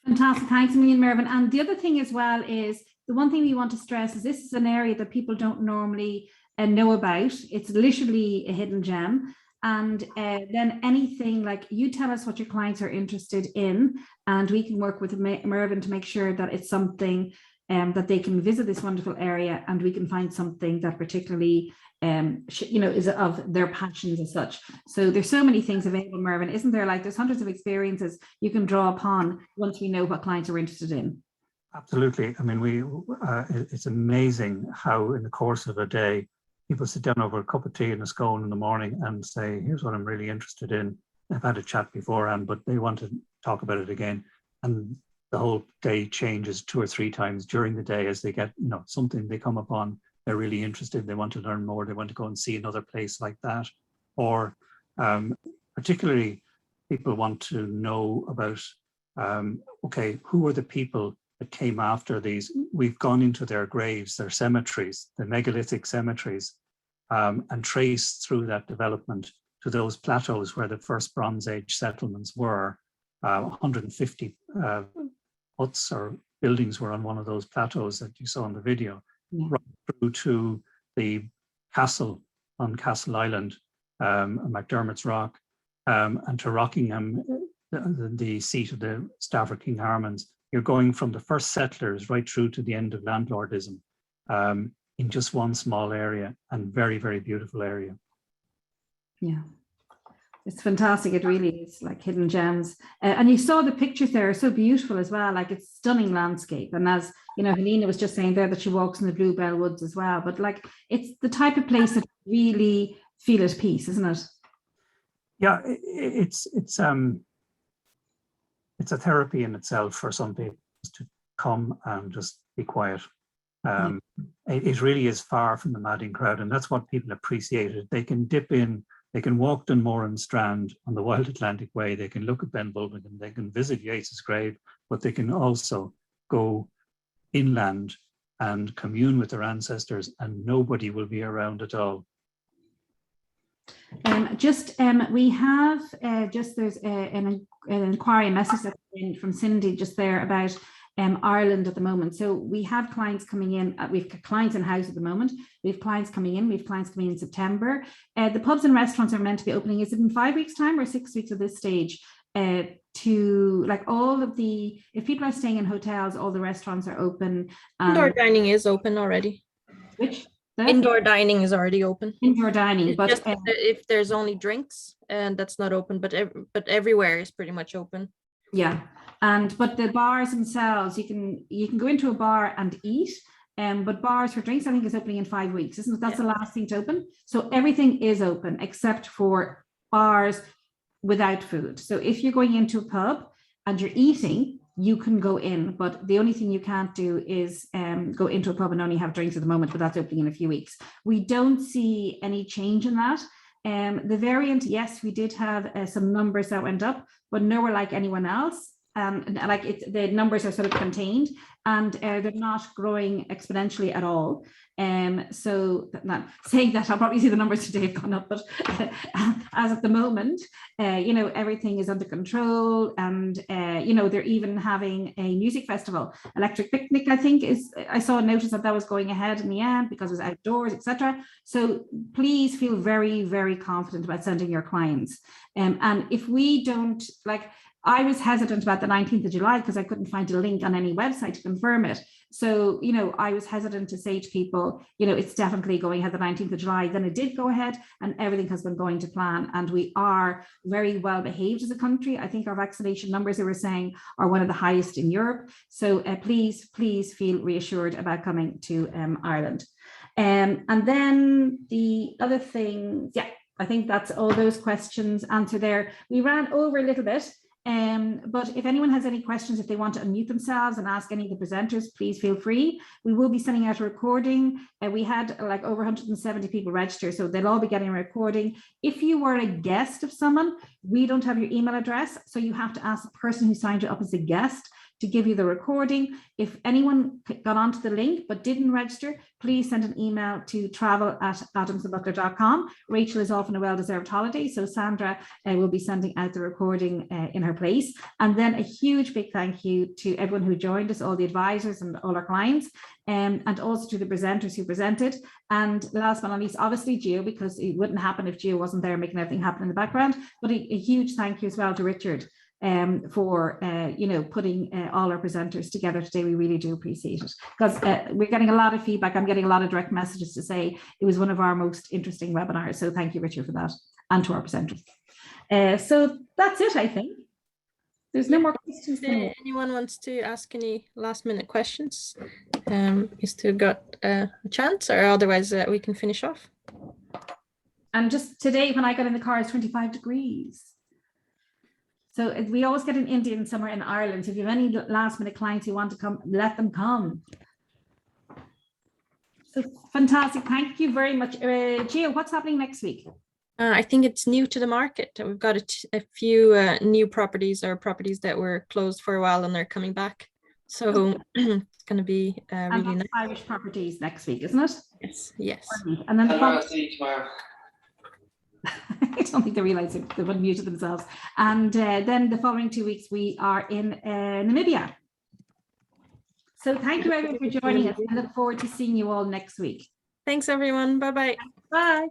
Fantastic, thanks a million, Mervyn. And the other thing as well is, the one thing we want to stress is this is an area that people don't normally know about. It's literally a hidden gem. And then anything, like, you tell us what your clients are interested in, and we can work with Mervyn to make sure that it's something that they can visit this wonderful area, and we can find something that particularly is of their passions as such. So there's so many things available, Mervyn, isn't there? Like, there's hundreds of experiences you can draw upon once we know what clients are interested in. Absolutely. I mean, it's amazing how in the course of a day, people sit down over a cup of tea and a scone in the morning and say, here's what I'm really interested in. I've had a chat beforehand, but they want to talk about it again. And the whole day changes 2 or 3 times during the day as they get, something they come upon, they're really interested, they want to learn more, they want to go and see another place like that. Or particularly, people want to know about, okay, who are the people that came after these? We've gone into their graves, their cemeteries, the megalithic cemeteries, and traced through that development to those plateaus where the first Bronze Age settlements were. 150 huts or buildings were on one of those plateaus that you saw in the video, right through to the castle on Castle Island, McDermott's Rock, and to Rockingham, the seat of the Stafford King Harmons. You're going from the first settlers right through to the end of landlordism in just one small area, and very, very beautiful area. Yeah. It's fantastic. It really is like hidden gems. And you saw the pictures there are so beautiful as well. Like it's stunning landscape. And as you know, Helena was just saying there that she walks in the Bluebell Woods as well. But like it's the type of place that really feel at peace, isn't it? Yeah, it's a therapy in itself for some people to come and just be quiet. It really is far from the madding crowd, and that's what people appreciate. They can dip in, they can walk Dunmoran Strand on the Wild Atlantic Way, they can look at Ben Bulben, they can visit Yeats's grave, but they can also go inland and commune with their ancestors, and nobody will be around at all. We have there's an inquiry message that's in from Cindy just there about Ireland at the moment. So we have clients coming in. We've got clients in house at the moment. We have clients coming in. We have clients coming in September. The pubs and restaurants are meant to be opening. Is it in 5 weeks' time or 6 weeks at this stage? To like all of the, if people are staying in hotels, all the restaurants are open. Indoor dining is open already. Which? Indoor dining is already open. Indoor dining, but just if there's only drinks, and that's not open, but everywhere is pretty much open. Yeah, but the bars themselves, you can go into a bar and eat, but bars for drinks, I think, is opening in 5 weeks, isn't it? That's the last thing to open. So everything is open except for bars without food. So if you're going into a pub and you're eating, you can go in, but the only thing you can't do is go into a pub and only have drinks at the moment, but that's opening in a few weeks. We don't see any change in that. The variant, yes, we did have some numbers that went up, but nowhere like anyone else. The numbers are sort of contained, and they're not growing exponentially at all. So not saying that, I'll probably see the numbers today have gone up, but as at the moment, everything is under control, and they're even having a music festival. Electric Picnic, I think, I saw a notice that was going ahead in the end because it was outdoors, etc. So please feel very, very confident about sending your clients. And if we don't, I was hesitant about the 19th of July because I couldn't find a link on any website to confirm it. So, I was hesitant to say to people, it's definitely going ahead the 19th of July. Then it did go ahead, and everything has been going to plan. And we are very well behaved as a country. I think our vaccination numbers, they were saying, are one of the highest in Europe. So please feel reassured about coming to Ireland. And then the other thing, I think that's all those questions answered there. We ran over a little bit. But if anyone has any questions, if they want to unmute themselves and ask any of the presenters, please feel free. We will be sending out a recording. We had over 170 people register, so they'll all be getting a recording. If you were a guest of someone, we don't have your email address, so you have to ask the person who signed you up as a guest to give you the recording. If anyone got onto the link but didn't register, please send an email to travel@adamsandbutler.com. Rachel is off on a well-deserved holiday, so Sandra will be sending out the recording in her place. And then a huge big thank you to everyone who joined us, all the advisors and all our clients, and also to the presenters who presented. And last but not least, obviously Gio, because it wouldn't happen if Gio wasn't there making everything happen in the background. But a huge thank you as well to Richard for putting all our presenters together today. We really do appreciate it, because we're getting a lot of feedback. I'm getting a lot of direct messages to say it was one of our most interesting webinars. So thank you, Richard, for that, and to our presenters. So that's it, I think. There's no more questions. Anyone wants to ask any last minute questions? You still got a chance, or otherwise we can finish off. And just today, when I got in the car, it's 25 degrees. So we always get an Indian somewhere in Ireland. So if you have any last minute clients who want to come, let them come. So fantastic. Thank you very much. Gio, what's happening next week? I think it's new to the market. We've got a few new properties, or properties that were closed for a while and they're coming back. So it's going to be really nice. Irish properties next week, isn't it? Yes, yes. And then tomorrow. I don't think they realize they've unmuted themselves. And then the following 2 weeks, we are in Namibia. So thank you everyone for joining us. I look forward to seeing you all next week. Thanks everyone. Bye-bye. Bye.